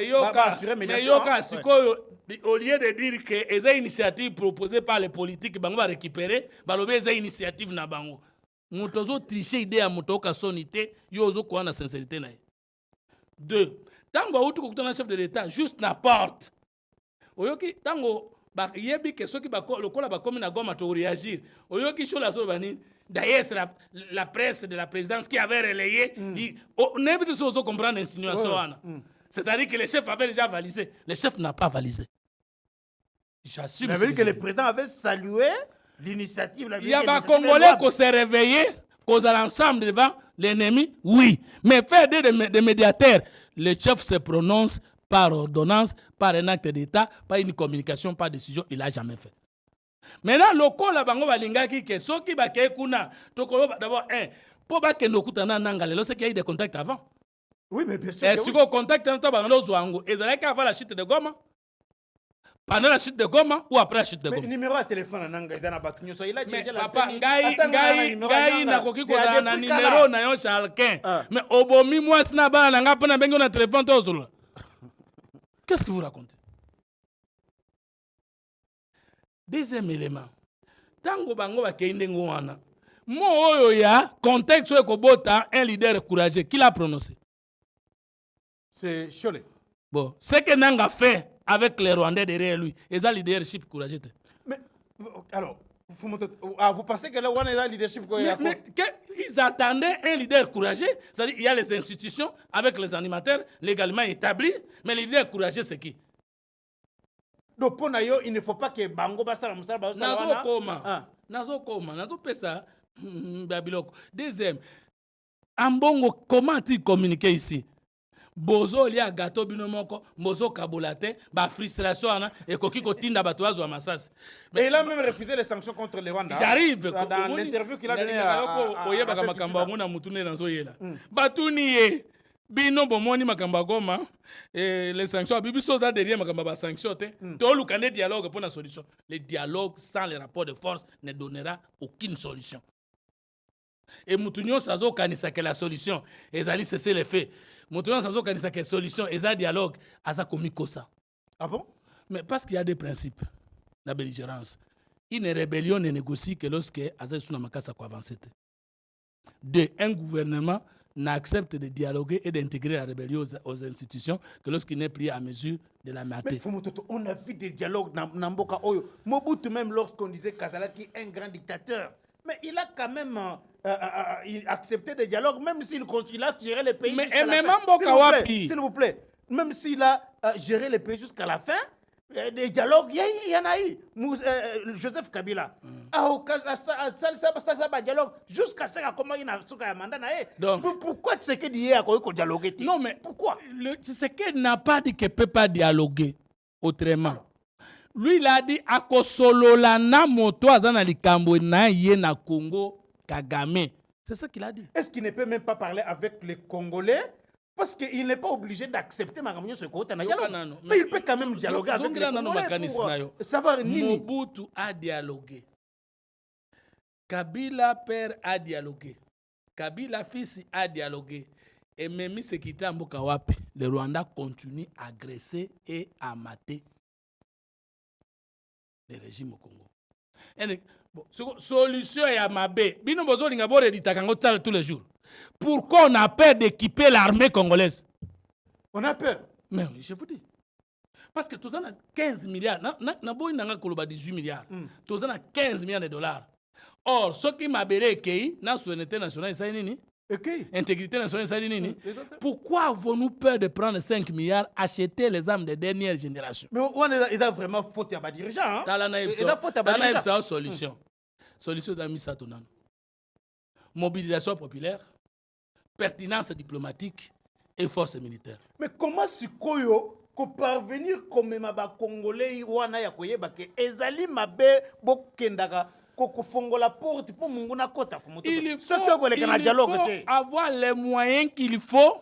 assurer médiation. Mais au lieu de dire que les initiatives proposées par les politiques, bango va récupérer, les initiatives na bango. Motozo tricher idée à motoka sonité, yozo quoi na sincérité na. 2. Tango outu ko chef de l'État juste na porte. Oyoki tango ba yebi que ceux qui ba lokola ba comme na Goma to réagir. Oyoki show la zo bani. D'ailleurs, c'est la presse de la présidence qui avait relayé. On est obligé de comprendre l'insinuation. C'est-à-dire que le chef avait déjà validé. Le chef n'a pas validé. J'assume. Ça veut dire que le président avait salué l'initiative. Il y a des Congolais qui s'est réveillé, qui sont ensemble devant l'ennemi, oui. Mais faire des médiateurs, le chef se prononce par ordonnance, par un acte d'État, par une communication, par décision. Il n'a jamais fait. Maintenant, le la bango balingaki ke soki ba ke kuna tokolo d'abord pour ba ke nokutana nangale lo c'est qu'il y a eu des contacts avant. Oui, mais bien sûr. Et si vous contactez dans bango zwango et là avant la chute de Goma. Pendant la chute de Goma ou après la chute de Goma. Mais numéro de téléphone nanga dans batunyo so il a dit la papa ngai na koki ko na numéro na yo chalquin. Mais obomi moi sina ba na nga pona bengo na téléphone tozula. Qu'est-ce que vous racontez? Deuxième élément, tango bango bakende ngwana. Mo oyo ya contexte ko bota un leader courageux qui l'a prononcé. C'est Cholet. Bon, ce que Nanga fait avec les Rwandais derrière lui, et un leadership courageux. Mais alors, vous pensez que là on est là leadership courageux? Mais ils attendaient un leader courageux, c'est-à-dire il y a les institutions avec les animateurs légalement établis, mais le leader courageux c'est qui? Donc pour nayo, il ne faut pas que bango basa la musala basa la nazo pesa babiloko. Deuxième, ambongo comment il communiquer ici? Bozo li a gâteau binomoko, bozo kabolate, ba frustration ana et koki kotinda batoazo a masas. Mais il a même refusé les sanctions contre le Rwanda. J'arrive dans l'interview qu'il a donné à oyeba makambo ngona mutune nanzo yela. Batuni bino bomoni makamba Goma et les sanctions bibiso da derrière makamba ba sanctions te to lukande dialogue pour la solution. Le dialogue sans les rapports de force ne donnera aucune solution. Et mutunyo sazo kanisa que la solution ezali cesser les faits. Mutunyo sazo kanisa que solution ezali dialogue asa komiko ça. Ah bon? Mais parce qu'il y a des principes la belligérance. Une rébellion ne négocie que lorsque azali suna makasa ko avancer. De un gouvernement n'accepte de dialoguer et d'intégrer la rébellion aux institutions que lorsqu'il n'est pris à mesure de la mater. Mais on a vu des dialogues dans Mboka Oyo. Mobutu même lorsqu'on disait Kazala qui est un grand dictateur, Mais il a quand même accepté des dialogues, même s'il continue à gérer le pays. Mais jusqu'à la même fin. Mboka S'il vous plaît, même s'il a géré le pays jusqu'à la fin, des dialogues, il y en a eu. Joseph Kabila. Ça dialogue jusqu'à ce comment il a un mandat. Donc, pourquoi tu sais que dit qu'il dialoguer? Non, mais pourquoi? Tshisekedi n'a pas dit qu'il ne peut pas dialoguer autrement. Lui, il a dit akosolola na moto azana likambo na ye na Congo Kagame. C'est ça qu'il a dit. Est-ce qu'il ne peut même pas parler avec les Congolais? Parce qu'il n'est pas obligé d'accepter ma réunion sur le côté. Mais il peut quand même dialoguer avec les Congolais pour savoir Nini. Mobutu a dialogué. Kabila père a dialogué. Kabila fils a dialogué. Et même ce qui est en Mbokawapi, le Rwanda continue à agresser et à mater le régime au Congo. Et, bon, solution est à Mabé. Bino bozo linga bore ditakango tous les jours. Pourquoi on a peur d'équiper l'armée congolaise? On a peur. Mais je vous dis. Parce que tout le temps, 15 milliards. Na boy nanga koloba 18 milliards. Tout le temps, 15 milliards de dollars. Or, ce qui m'a béré est la souveraineté nationale, c'est nini? Intégrité nationale, c'est nini? Pourquoi avons-nous peur de prendre 5 milliards, acheter les armes de dernière génération? Mais il a vraiment faute à ma dirigeant. Il a faute à ma dirigeant. Solution. Solution de Missa Tonano. Mobilisation populaire, pertinence diplomatique et force militaire. Mais comment Sikoyo ko parvenir comme ma Congolais wana ya koyeba ke ezali mabe bokendaka ko fongola porte pour munguna kota fumoto. Il faut avoir les moyens qu'il faut,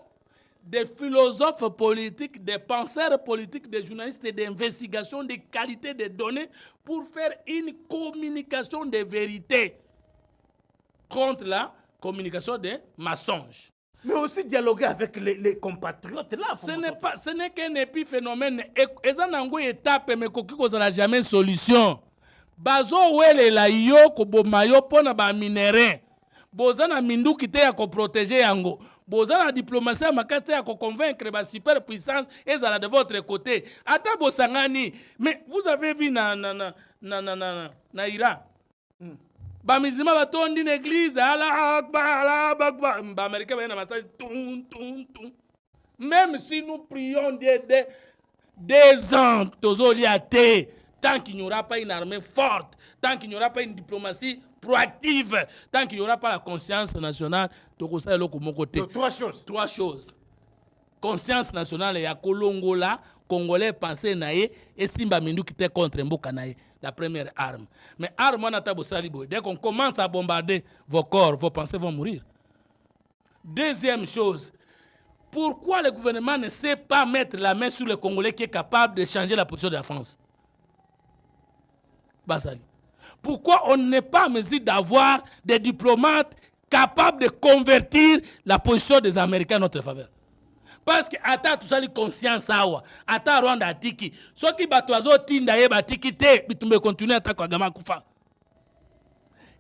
des philosophes politiques, des penseurs politiques, des journalistes et d'investigation, des qualités de données pour faire une communication de vérité contre la communication des mensonges. Mais aussi dialoguer avec les compatriotes là. Ce n'est qu'un épiphénomène. Et ça n'a pas étape, mais qu'on n'a jamais solution. Bazo wele la yo ko bomayo pona ba minéré. Bozana mindu kite ya ko protéger yango. Bozana diplomatie makate ya ko convaincre ba superpuissance et zala de votre côté. Ata bosangani. Mais vous avez vu na Iran. Ba mizima ba tondi l'église ala akbar ba américain ba na message tum. Même si nous prions des ans tozoli até. Tant qu'il n'y aura pas une armée forte, tant qu'il n'y aura pas une diplomatie proactive, tant qu'il n'y aura pas la conscience nationale, trois choses. Conscience nationale et à Kolongola, Congolais penser naïe et Simba Mindu qui était contre Mboka naïe. La première arme. Mais arme, on a tabou salibo. Dès qu'on commence à bombarder vos corps, vos pensées vont mourir. Deuxième chose, pourquoi le gouvernement ne sait pas mettre la main sur le Congolais qui est capable de changer la position de la France? Basali. Pourquoi on n'est pas en mesure d'avoir des diplomates capables de convertir la position des Américains en notre faveur? Parce que ata tout ça les conscience awa ata Rwanda atiki ceux qui batwazo tinda ye batiki te bitumbe continuer ata kwa gama kufa.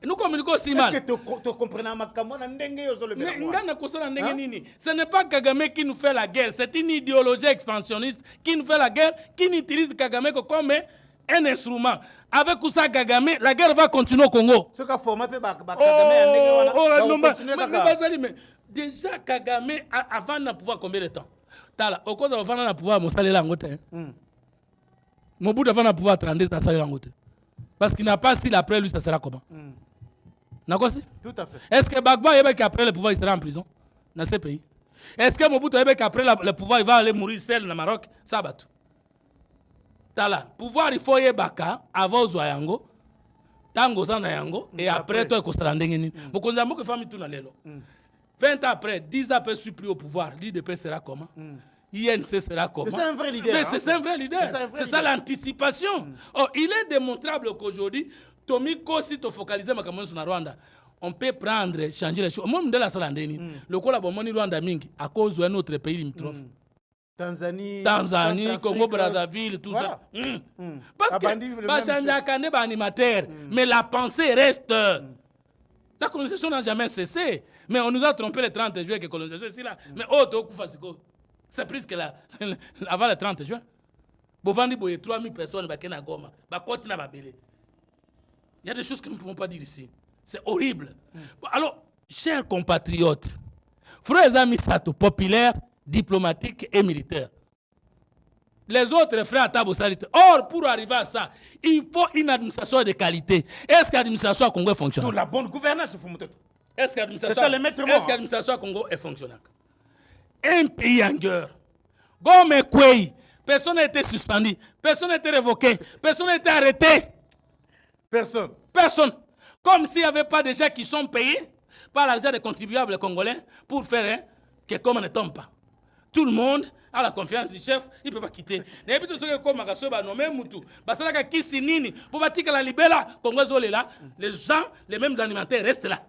Et nous communiquons si mal. Est-ce que tu comprends ma kamona ndenge yo zo le mais ngana kosala ndenge nini? Ce n'est pas Kagame qui nous fait la guerre, c'est une idéologie expansionniste qui nous fait la guerre, qui utilise Kagame comme un instrument. Avec Koussa Kagame, la guerre va continuer au Congo. Ce qu'a formé mais déjà Kagame avant de pouvoir combien de temps? Tala, au cause avant de pouvoir monter l'angote. Mobutu avant de pouvoir 32 ça sera l'angote. Parce qu'il n'a pas si après lui ça sera comment? D'accord? Tout à fait. Est-ce que Bagbo est qu'après le pouvoir il sera en prison dans ce pays? Est-ce que Mobutu est qu'après le pouvoir il va aller mourir seul dans Maroc? Ça va tout. Tala, pouvoir il faut y baka avant Zoyango, tango zana yango et après toi kosala ndenge nini. Mokonza moko famille tout na lelo. 20 ans après, 10 ans après supplie au pouvoir, l'IDP sera comment? INC sera comment? C'est un vrai leader. Mais c'est un vrai leader. C'est ça l'anticipation. Oh, il est démontrable qu'aujourd'hui, Tomi Kosi to focaliser ma sur na Rwanda. On peut prendre, changer les choses. Moi, je suis là, le collaboration Rwanda mingi à cause d'un autre pays limitrophe. Tanzanie, Congo, Brazzaville, tout ça. Parce que Bachanda n'est pas animateur, mais la pensée reste. La colonisation n'a jamais cessé. Mais on nous a trompé le 30 juin que la colonisation est ici là. Mais c'est plus que là, avant le 30 juin. Bovandi boye 3000 personnes, Bakena Goma, Bakoti na Babele. Il y a des choses que nous ne pouvons pas dire ici. C'est horrible. Alors, chers compatriotes, frères amis Sato, populaires, diplomatiques et militaires, les autres frères à table salite. Or, pour arriver à ça, il faut une administration de qualité. Est-ce que l'administration à Congo est fonctionnelle? Pour la bonne gouvernance, Est-ce que l'administration à Congo est fonctionnelle? Un pays en guerre, comme Kwei, personne n'a été suspendu, personne n'a été révoqué, personne n'a été arrêté. Personne. Comme s'il n'y avait pas de gens qui sont payés par l'argent des contribuables congolais pour faire que comme on ne tombe pas. Tout le monde a la confiance du chef, il ne peut pas quitter. Les gens, les mêmes alimentaires restent là.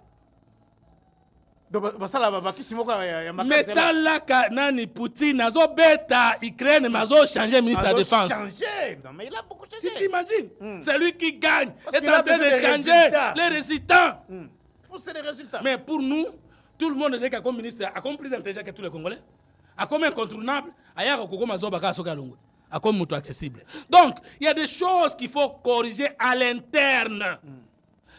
Mais talaka nani Poutine nazo beta Ukraine mazo changer ministre de la défense. Non mais il a beaucoup changé. Tu t'imagines? C'est lui qui gagne. Est en train de changer les résultats. C'est les résultats. Mais pour nous, tout le monde est comme ministre, a comme plus intelligent que tous les Congolais, a comme incontournable, a y'a koko mazo baka soka longo, a comme mouton accessible. Donc il y a des choses qu'il faut corriger à l'interne.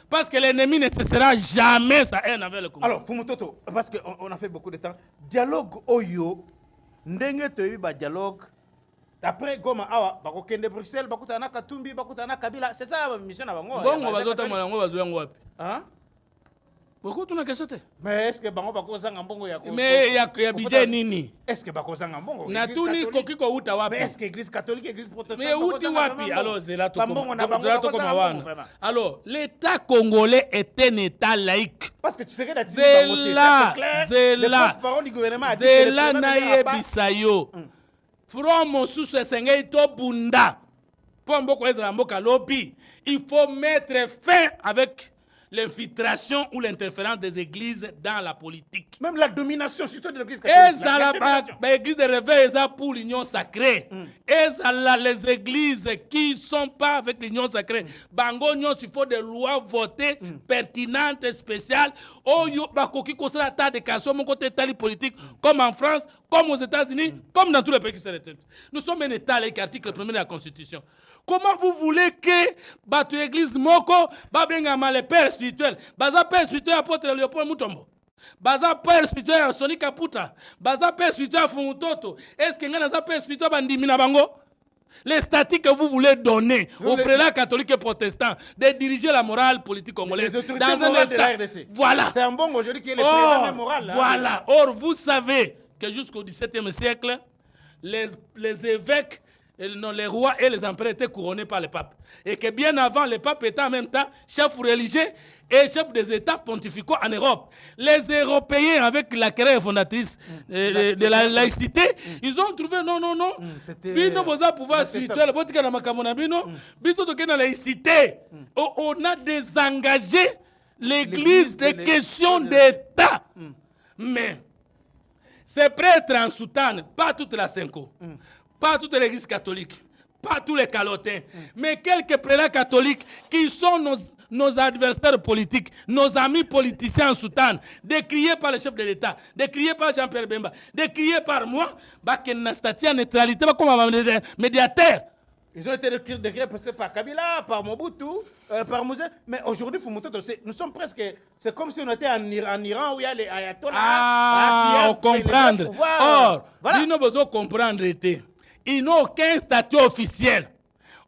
Parce que l'ennemi ne cessera jamais sa haine avec le Congo. Alors, Fumutoto, parce qu'on a fait beaucoup de temps, dialogue Oyo, ndenge te ba dialogue, après Goma Awa, bako kende Bruxelles, bako tana Katumbi, bako tana Kabila, c'est ça la mission à Bango. Bongo bazota molango bazuyango wapi? Hein? Beaucoup tu n'as question. Mais est-ce que Bango bako zanga mbongo ya Mais il y a budget nini? Est-ce que bako zanga mbongo? Na tuni kokiko uta wapi? Mais est-ce que l'église catholique, l'église protestante? Mais uti wapi? Alors zelato comme wana. Alors l'État congolais est un État laïque. Parce que tu sais que la Zela naye bisayo. From mosusu esengei to bunda. Pour mboko ezala mboka lobi, il faut mettre fin avec l'infiltration ou l'interférence des églises dans la politique. Même la domination, surtout de l'église catholique. L'église de réveil est pour l'union sacrée. Et les églises qui ne sont pas avec l'union sacrée. Bango, il faut des lois votées, pertinentes, spéciales. Oh, il y a tas de questions, mon côté politique, comme en France, comme aux États-Unis, comme dans tous les pays qui se retrouvent. Nous sommes un État avec l'article 1er de la Constitution. Comment vous voulez que votre église moko babengama les pères spirituels, baza père spirituel apôtre Léopold Mutombo, baza père spirituel Soni Kaputa, baza père spirituel Fumutoto, est-ce que ngana za père spirituel bandimi na bango? Les statuts que vous voulez donner aux prélats catholiques et protestants de diriger la morale politique congolaise dans un État. Voilà. C'est un bon aujourd'hui qui est le président moral. Voilà. Or, vous savez que jusqu'au XVIIe siècle, les évêques, les rois et les empereurs étaient couronnés par le pape. Et que bien avant, le pape était en même temps chef religieux et chef des États pontificaux en Europe. Les Européens, avec la querelle fondatrice de la laïcité, ils ont trouvé non. Bino boza pouvoir spirituel, botika na makamona bino, bito toke na laïcité. On a désengagé l'église des questions d'État. Mais ces prêtres en soutane, pas toute la Cinco. Pas toute l'église catholique, pas tous les calotins, mais quelques prélats catholiques qui sont nos adversaires politiques, nos amis politiciens en soutane, décriés par le chef de l'État, décriés par Jean-Pierre Bemba, décriés par moi, qui n'a statut en neutralité comme médiateur. Ils ont été décriés par Kabila, par Mobutu, par Mouzé. Mais aujourd'hui, nous sommes presque... C'est comme si on était en Iran où il y a les ayatollahs. On comprendre. Or, ils n'ont besoin de comprendre. Ils n'ont aucun statut officiel.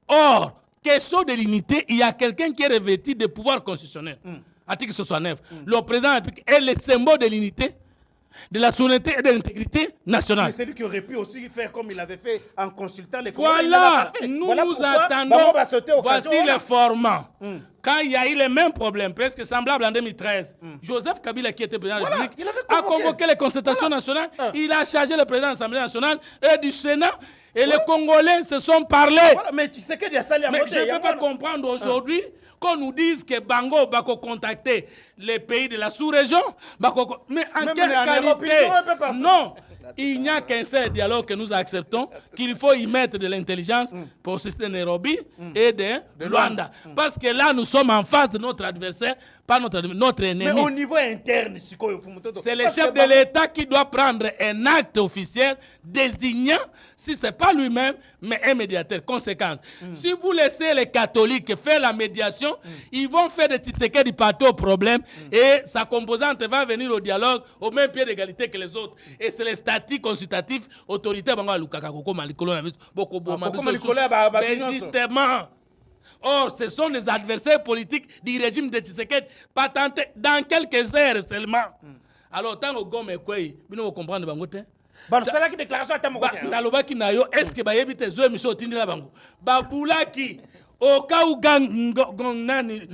Or, question de l'unité, il y a quelqu'un qui est revêtu de pouvoir constitutionnel. Article 69. Le président de la République est le symbole de l'unité, de la souveraineté et de l'intégrité nationale. C'est lui qui aurait pu aussi faire comme il avait fait en consultant les Voilà, nous attendons. Voici le format. Quand il y a eu les mêmes problèmes, presque semblables en 2013, Joseph Kabila, qui était président de la République, a convoqué les concertations nationales. Il a chargé le président de l'Assemblée nationale et du Sénat. Et les Congolais se sont parlé. Voilà, mais tu sais qu'il y a ça. Mais je ne peux pas comprendre aujourd'hui qu'on nous dise que Bango va contacter les pays de la sous-région. Mais en quelle qualité? Non, il n'y a qu'un seul dialogue que nous acceptons, qu'il faut y mettre de l'intelligence pour système de Nairobi et de Luanda. Parce que là, nous sommes en face de notre adversaire pas notre ennemi. Mais au niveau interne, c'est le chef de l'État qui doit prendre un acte officiel désignant, si ce n'est pas lui-même, mais un médiateur. Conséquence. Si vous laissez les catholiques faire la médiation, ils vont faire des Tshisekedi partout au problème et sa composante va venir au dialogue au même pied d'égalité que les autres. Et c'est les statuts consultatifs autoritaires. Mais justement, or, ce sont les adversaires politiques du régime de Tshisekedi, patentés dans quelques heures seulement. Alors, tant que Gome et Kwei, vous comprenez, c'est la déclaration à nalobaki na yo est-ce que bayebi te zo émission otindi la bango babulaki oka nani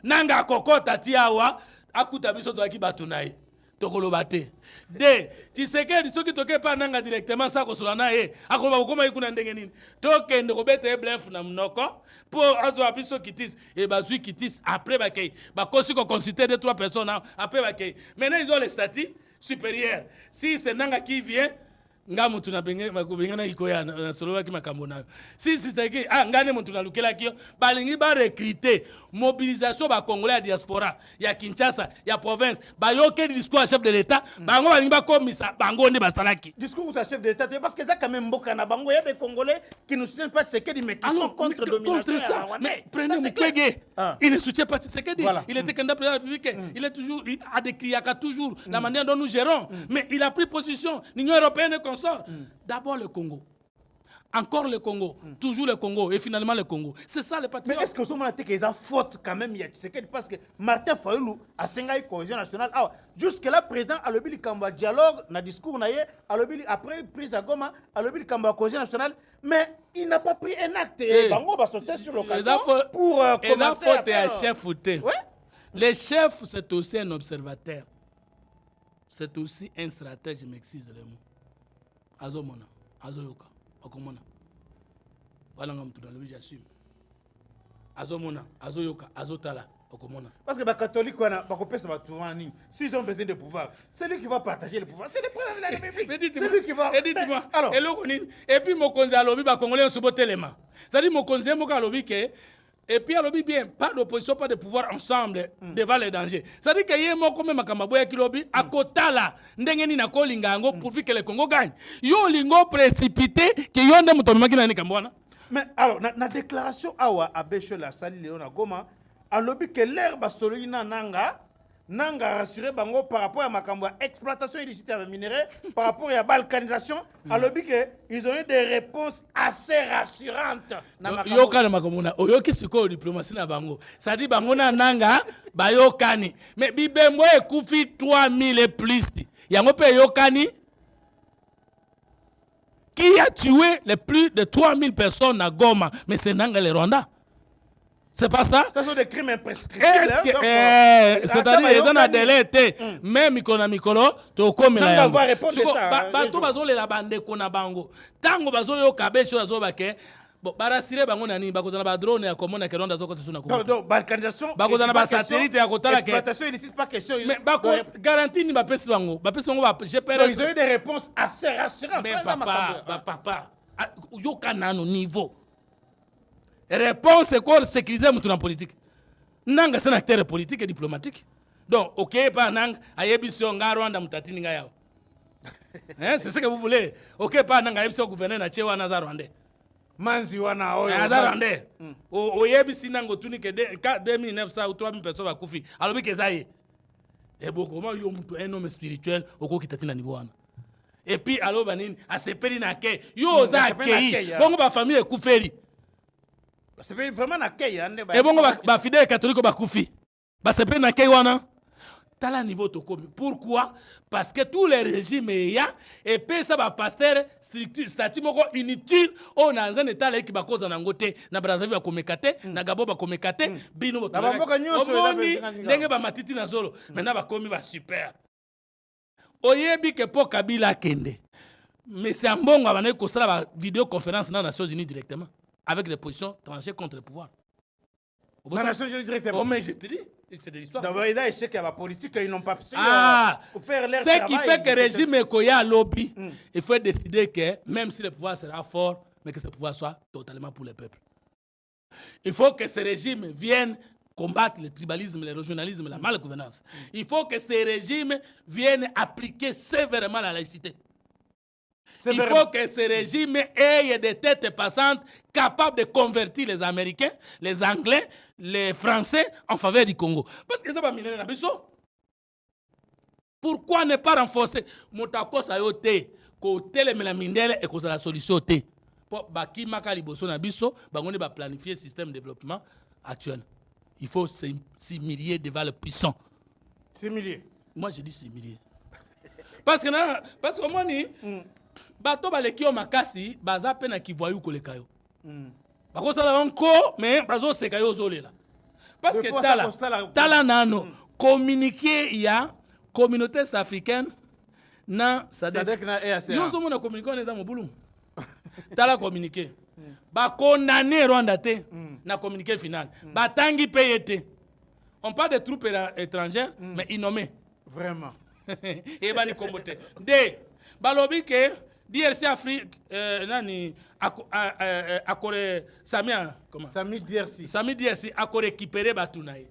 nanga kokota tiawa akuta biso to aki batunaye tokoloba te de Tshisekedi soki toke pa nanga directement sa kosola na ye akoloba kokoma ikuna ndenge nini tokende kobeta blef na mnoko po azo biso kitis et bazui kitis après bakei bakosi ko consulter deux trois personnes après bakei maintenant ils ont les statuts supérieurs si c'est nanga qui vient nga mutu na bengana ikoya na solo ki makambo na si c'est ngane mutu na lukela kio balingi ba recruter mobilisation ba congolais à diaspora ya Kinshasa ya province ba yoke discours chef de l'état bango balingi ba komisa bango nde basalaki discours au chef de l'état parce que ça quand même mboka na bango ya des congolais qui ne soutiennent pas Tshisekedi mais qui sont contre domination ça. Mais prenez Mukwege il ne soutient pas Tshisekedi il était candidat président de la République il est toujours il a décrit toujours la manière dont nous gérons mais il a pris position l'Union européenne sort. D'abord le Congo. Encore le Congo. Toujours le Congo. Et finalement le Congo. C'est ça le patriote. Mais est-ce que ce moment-là, il y a faute quand même? Parce que Martin Fayoulou a signé cohésion nationale. Jusque-là, président a le dialogue, dans le discours, après prise à Goma, a le cohésion nationale. Mais il n'a pas pris un acte. Bango va sauter sur l'occasion pour commencer à faire... chef le chef, c'est aussi un observateur. C'est aussi un stratège, je m'excuse le mot. Azomona, Azoyoka, Okomona. Voilà, j'assume. Azomona, Azoyoka, Azotala, Okomona. Parce que les catholiques, s'ils ont besoin de pouvoir, c'est lui qui va partager le pouvoir. C'est le président de la République. C'est lui qui va. Dites-moi. Alors. Et puis, mon conseiller, le Congolais, on se botte les mains. C'est-à-dire, mon conseiller, mon que. Et puis, alors, bien, pas d'opposition, pas de pouvoir ensemble devant les dangers. C'est-à-dire qu'il y a un mot comme Makamaboya qui lobby à Kotala, Ndengeni na Kolingango, pour que le Congo gagne. Yo lingo précipité, qui yon de Moutomaki na Nikambouana. Mais alors, la déclaration à Bécho la Sali Léona Goma, a lobby que l'herbe solina nanga rassuré bango par rapport à makambo exploitation illicite de minerais par rapport à la balkanisation a lobby que ils ont eu des réponses assez rassurantes yokana makamona oyoki siko diplomatie na bango ça dit bango na nanga bayokani mais bibembo ekufi 3000 et plus yango pe yokani qui a tué les plus de 3000 personnes à Goma mais c'est nanga le Rwanda. C'est pas ça? Ce sont des crimes imprescriptibles. C'est-à-dire, ils ont un délai. Même Mikolo, tu as comme la. On va répondre à ça. Bato bazole la bande kona bango. Tango bazoyo kabecho azobake. Bon, barasire bango nani bakozana ba drone ya komona ke ronda zoko tsuna ko. Non, balkanisation. Bakozana ba satellite ya kotala ke. Exploitation illicite pas question. Mais bako garantie ni ba pesi bango. Ba pesi bango ba GPRS. Ils ont eu des réponses assez rassurantes. Mais papa, yoka nano niveau. Réponse c'est quoi sécuriser mon politique. Nanga c'est un acteur politique et diplomatique. Donc, ok, pas nang, ayebisio nga Rwanda mutatini nga yao. C'est ce que vous voulez. Ok, pas nang, ayebisio gouverneur na chewa na za Rwanda. Manzi wana oyo. Na Rwanda. Oyebisi nango tuni ke 2900 ou 3000 personnes va kufi. Alors bi kezaye. Et bon, comment yo mutu un homme spirituel oko kitatina niveau wana. Et puis alors banini, asepeli na ke. Yo za kei. Bongo ba famille ekufeli. C'est vraiment accueil. Et bon, fidèle catholique bakufi. C'est pas accueil wana. T'as la niveau tokomi. Pourquoi? Parce que tous les régimes y a et puis ça va pasteur statut moko inutile on a un état là qui va cause en côté na Brazzaville ba komekate na Gabon ba komekate bino boto. Ndenge ba matiti na zolo. Maintenant ba komi ba super. Oyebi ke po Kabila kende. Mais c'est un bon abana ko sala ba vidéoconférence dans les Nations Unies directement. Avec les positions tranchées contre le pouvoir. Oh, mais je te dis, c'est de l'histoire. D'abord, il y a échec à la politique, ils n'ont pas pu faire leur travail. Ce qui fait que le régime est lobby, il faut décider que même si le pouvoir sera fort, mais que ce pouvoir soit totalement pour le peuple. Il faut que ce régime vienne combattre le tribalisme, le régionalisme, la malgouvernance. Il faut que ces régimes viennent appliquer sévèrement la laïcité. Il faut que ces régimes aient des têtes passantes capables de convertir les Américains, les Anglais, les Français en faveur du Congo. Parce que ça va miner na biso. Pourquoi ne pas renforcer Motako Sayote, côté les Melamindele et cause la solution T. Pour Baki Makaliboso na biso, bangone va planifier le système de développement actuel. Il faut s'humilier devant le puissant. S'humilier. Moi je dis s'humilier. Parce que moi ni bato baleki o makasi baza pe na kivoyu koleka yo. Bako sala encore mais bazo seka yo zolela. Parce que tala nano communiquer il y a communauté africaine na SADC na EAC. Yo zo mona communiquer on est dans mon boulot. Tala communiquer. Ba condamner Rwanda te na communiqué final. Ba tangi payete. On parle de troupes étrangères mais innommées. Vraiment. Et bani kombote. De balobi ke DRC Afrique nani akore Samia comment Sami DRC. Sami DRC akore récupérer batunaye.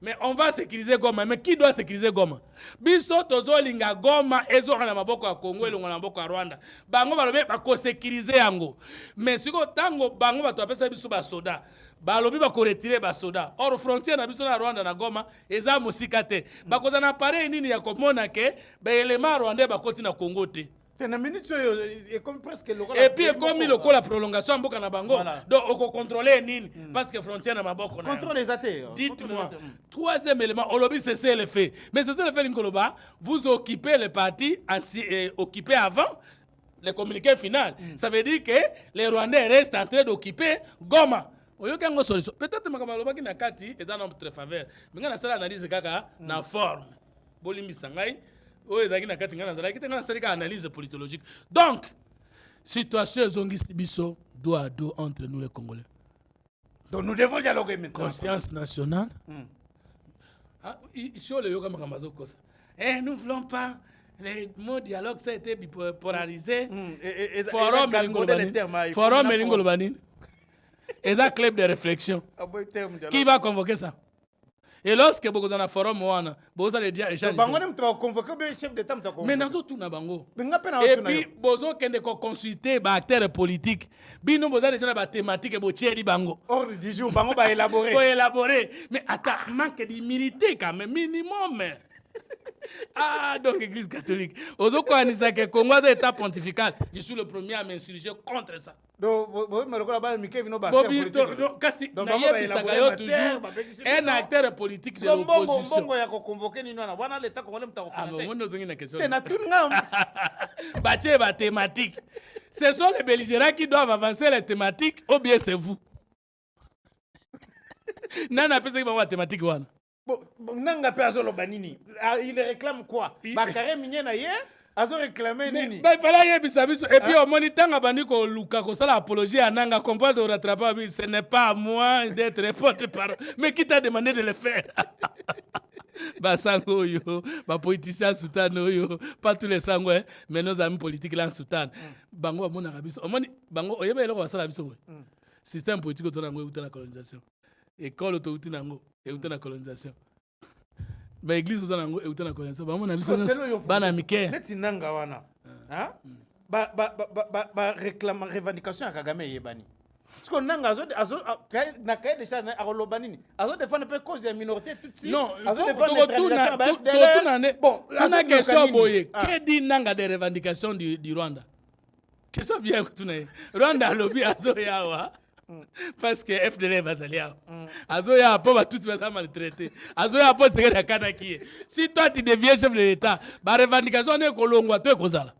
Mais on va sécuriser Goma. Mais qui doit sécuriser Goma? Biso tozo linga Goma ezo na maboko ya Congo elonga na maboko ya Rwanda. Bango balobe bako sécuriser yango. Mais siko tango bango bato apesa biso ba soda. Balobi bako retirer ba soda. Or frontière na biso na Rwanda na Goma eza musika te. Bako na appareil nini ya komona ke ba élément rwandais bakoti na Congo te. Et comme presque et puis comme il la prolongation mboka na bango donc on contrôler nini parce que frontière na maboko na contrôle les athées. Dites-moi troisième élément on lobby c'est le fait mais c'est le fait l'ingoloba vous occupez le parti occupé avant le communiqué final ça veut dire que les Rwandais restent en train d'occuper Goma. Oyokango solution peut-être makamaloba ki na kati est dans notre faveur mais ngana sala analyse kaka na forme bolimi sangai. Analyse politologique. Donc, situation biso dos à dos entre nous les Congolais. Donc nous devons dialoguer maintenant. Conscience nationale. Nous ne voulons pas les mots dialogue, ça a été polarisé. Forum Melingolobani. Et ça club de réflexion. Qui va convoquer ça? Et lorsque vous avez un forum, vous allez dire échange. Mais nous tout na bango. Et puis vous allez consulter les acteurs politiques. Bino vous allez déjà thématique et vous allez bango. Hors du jour, bango va élaborer. Va élaborer. Mais attends, manque d'humilité quand même minimum. Ah, donc l'église catholique. Aux autres, que Congo est état pontifical. Je suis le premier à m'insurger contre ça. Donc, un acteur politique de l'opposition. Thématique. Ce sont les belligérants qui doivent avancer les thématiques ou bien c'est vous. Nana peut dire que thématique wana. Nanga pe azolo banini. Il réclame quoi? Bakare minyena ye azo réclamer nini? Mais fallait yebisa biso et puis au monitanga bandi ko luka ko sala apologie à nanga comprendre de rattraper ce n'est pas à moi d'être porte-parole. Mais qui t'a demandé de le faire? Ba sango yo, ba politicien soutane yo, pas tous les sango mais nos amis politiques là soutane. Bango amona biso. Omoni bango oyeba eloko basala biso. Système politique autour nango outa la colonisation. École autour nango et outa la colonisation. Ba église autour nango et outa la colonisation. Ba mona biso bana mike. Leti nanga wana. Hein? Ba réclame revendication à Kagame yebani. Parce que nanga azo na kay déjà a lobanini. Azo défendre peu cause des minorités tout de suite. Non, azo défendre tout bon, on a question boye. Que dit nanga des revendications du Rwanda? Question bien que tout n'est. Rwanda lobby azo yawa. Parce que FDL Bazalia. Azoya pas tout va maltraiter. Azoya pas c'est la kanaki. Si toi tu deviens chef de l'État, ba revendication ne kolongwa to ekozala.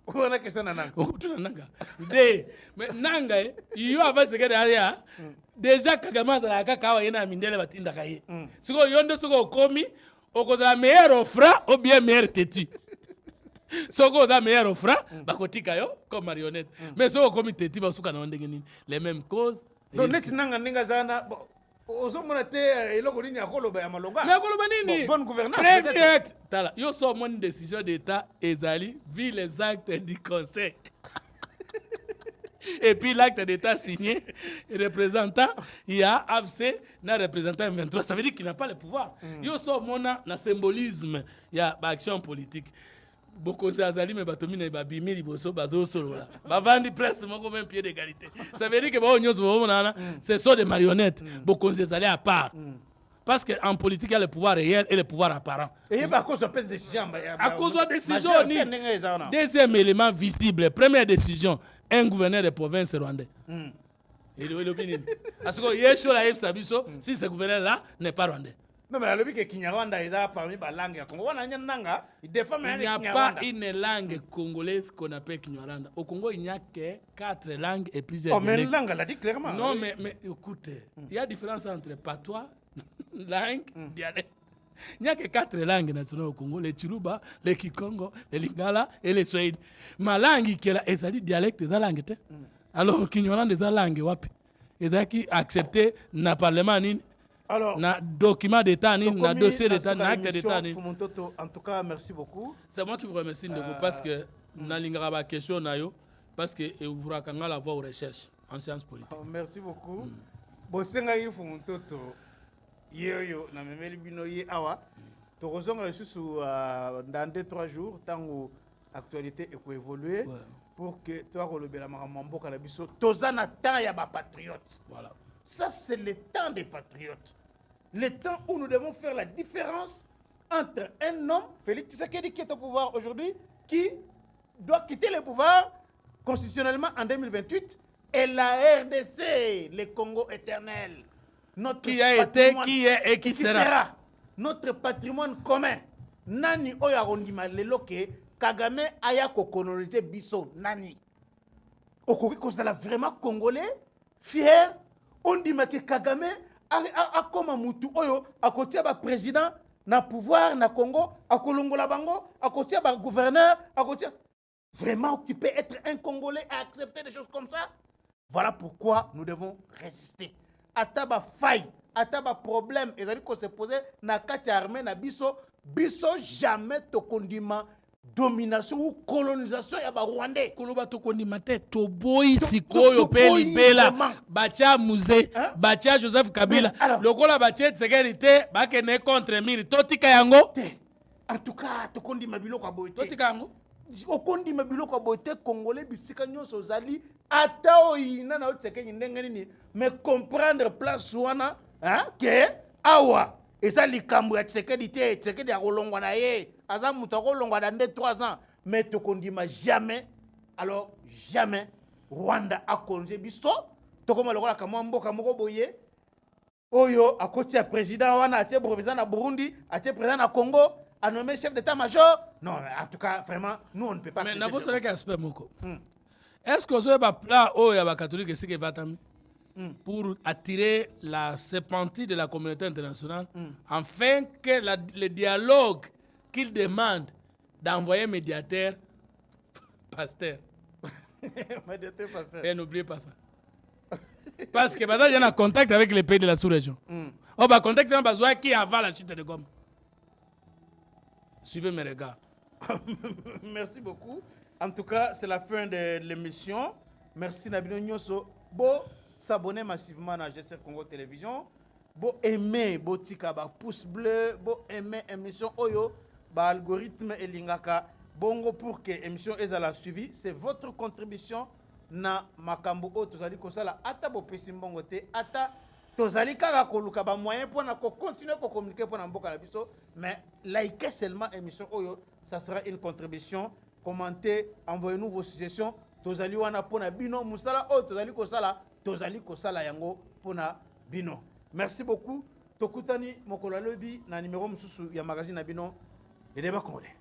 On a question nanga. Tu nanga. De mais nanga yo avant c'est que derrière déjà Kagame la kaka wa yena mindele batinda kaye. Siko yondo siko komi okozala meilleur offre ou bien meilleur têtu. Soko da meilleur offre bakotika yo comme marionnette. Mais soko komi têtu basuka na ndenge nini les mêmes causes. Donc net nanga ninga zana ozomona te eloko nini akoloba ya malonga. Mais akoloba nini? Bonne gouvernance. Peut-être. Tala, yo so mon décision d'état ezali vu les actes du conseil. Et puis l'acte d'état signé, représentant, il y a ABC, na représentant M23. Ça veut dire qu'il n'a pas le pouvoir. Il y a aussi un symbolisme, il y a l'action politique. Beaucoup d'azali mais batomi na babimi liboso bazo solo là. Bavandi presque mon même pied d'égalité. Ça veut dire que bon ce sont des marionnettes. Beaucoup d'azali à part. Parce qu'en politique, il y a le pouvoir réel et le pouvoir apparent. Et à cause de la décision. À cause de la décision. Deuxième élément visible, première décision, un gouverneur de province rwandais. Parce que si ce gouverneur-là n'est pas rwandais. Non, mais le but que Kinyarwanda est parmi les langues. Il n'y a pas une langue congolaise qu'on appelle Kinyarwanda. Au Congo, il n'y a que 4 langues et plusieurs dialectes. Mais une langue, elle a dit clairement. Non, mais écoutez, il y a différence entre patois, langue, dialecte. Il n'y a que 4 langues nationales au Congo, les Chiluba, les Kikongo, les Lingala et les Swahili. Ma langue qui est la dialecte de la langue. Alors, Kinyarwanda est la langue, wapi. Et qui accepté na parlement ni. Alors, na document d'état, na dossier d'état, na acte d'état. En tout cas, merci beaucoup. C'est moi qui vous remercie parce que na lingara question na yo parce que vous rakanga la voie aux recherches en sciences politiques. Merci beaucoup. Bosenga yi fumuntoto yeyo na memeli bino ye awa. To kozonga lisusu dans 2-3 jours tango actualité et ko évoluer pour que toi kolobela makambo ka biso tozana temps ya ba patriote. Voilà. Ça, c'est le temps des patriotes. Le temps où nous devons faire la différence entre un homme, Félix Tshisekedi, qui est au pouvoir aujourd'hui, qui doit quitter le pouvoir constitutionnellement en 2028, et la RDC, le Congo éternel. Notre qui a été, qui est et qui sera. Notre patrimoine commun. Nani oya rondima leloke, Kagame aya ko coloniser biso. Nani. Okoki kozala vraiment congolais, fier. On dit que Kagame a comme mutu oyo a côté ba président na pouvoir na Congo a kolongola bango a côté ba gouverneur a côté vraiment tu peux être un Congolais et accepter des choses comme ça. Voilà pourquoi nous devons résister. Ataba faille, ataba problème et ça dit qu'on se posait na kati armée na biso jamais to kondima domination ou colonisation ya ba Rwandais. Koloba to kondima te to boy sikoyo peli bela bacha muze bacha Joseph Kabila lokola bacha sécurité ba kene contre mille totika yango en tout cas to kondima biloko aboyte totika yango okondima biloko aboyte congolais bisika nyonso zali ata oyina na otsekeni ndenge nini mais comprendre place wana que awa eza likambo ya Tshisekedi te Tshisekedi ya kolongwa na ye aza mutu akolongwa dans 2-3 ans mais tokondima jamais alors jamais Rwanda a colonisé biso tokoma lokola kamwa mboka moko boye oyo akoti ya président wana atie président na Burundi atie président na Congo a nommé chef d'état-major. Non, en tout cas vraiment nous on ne peut pas. Mais nabo sera aspect moko. Est-ce que vous ba plat o ya ba catholique c'est que vatami pour attirer la sympathie de la communauté internationale afin que le dialogue qu'il demande d'envoyer médiateur pasteur. Médiateur pasteur. Et n'oubliez pas ça. Parce que maintenant il y a un contact avec les pays de la sous-région. On va contacter un besoin qui avant la chute de Goma. Suivez mes regards. Merci beaucoup. En tout cas, c'est la fin de l'émission. Merci Nabino Nyoso. Bon, s'abonner massivement à GCR Congo Télévision. Bon, aimer, bon tika, bah, pouce bleu, bon, aimer émission Oyo, bah, algorithme et lingaka. Bongo pour que l'émission est à la suivi. C'est votre contribution na makambo o tozali kosala ata bo pesimbongo te ata tozali kaka koluka ba moyen pour na continuer ko communiquer pour na mboka na biso mais likez seulement émission Oyo, ça sera une contribution. Commentez, envoyez-nous vos suggestions. Tozali wana pona bino musala o tozali kosala yango pona bino. Merci beaucoup. Tokutani mokolo lobi na numéro mususu ya magazine na bino. Les débats congolais.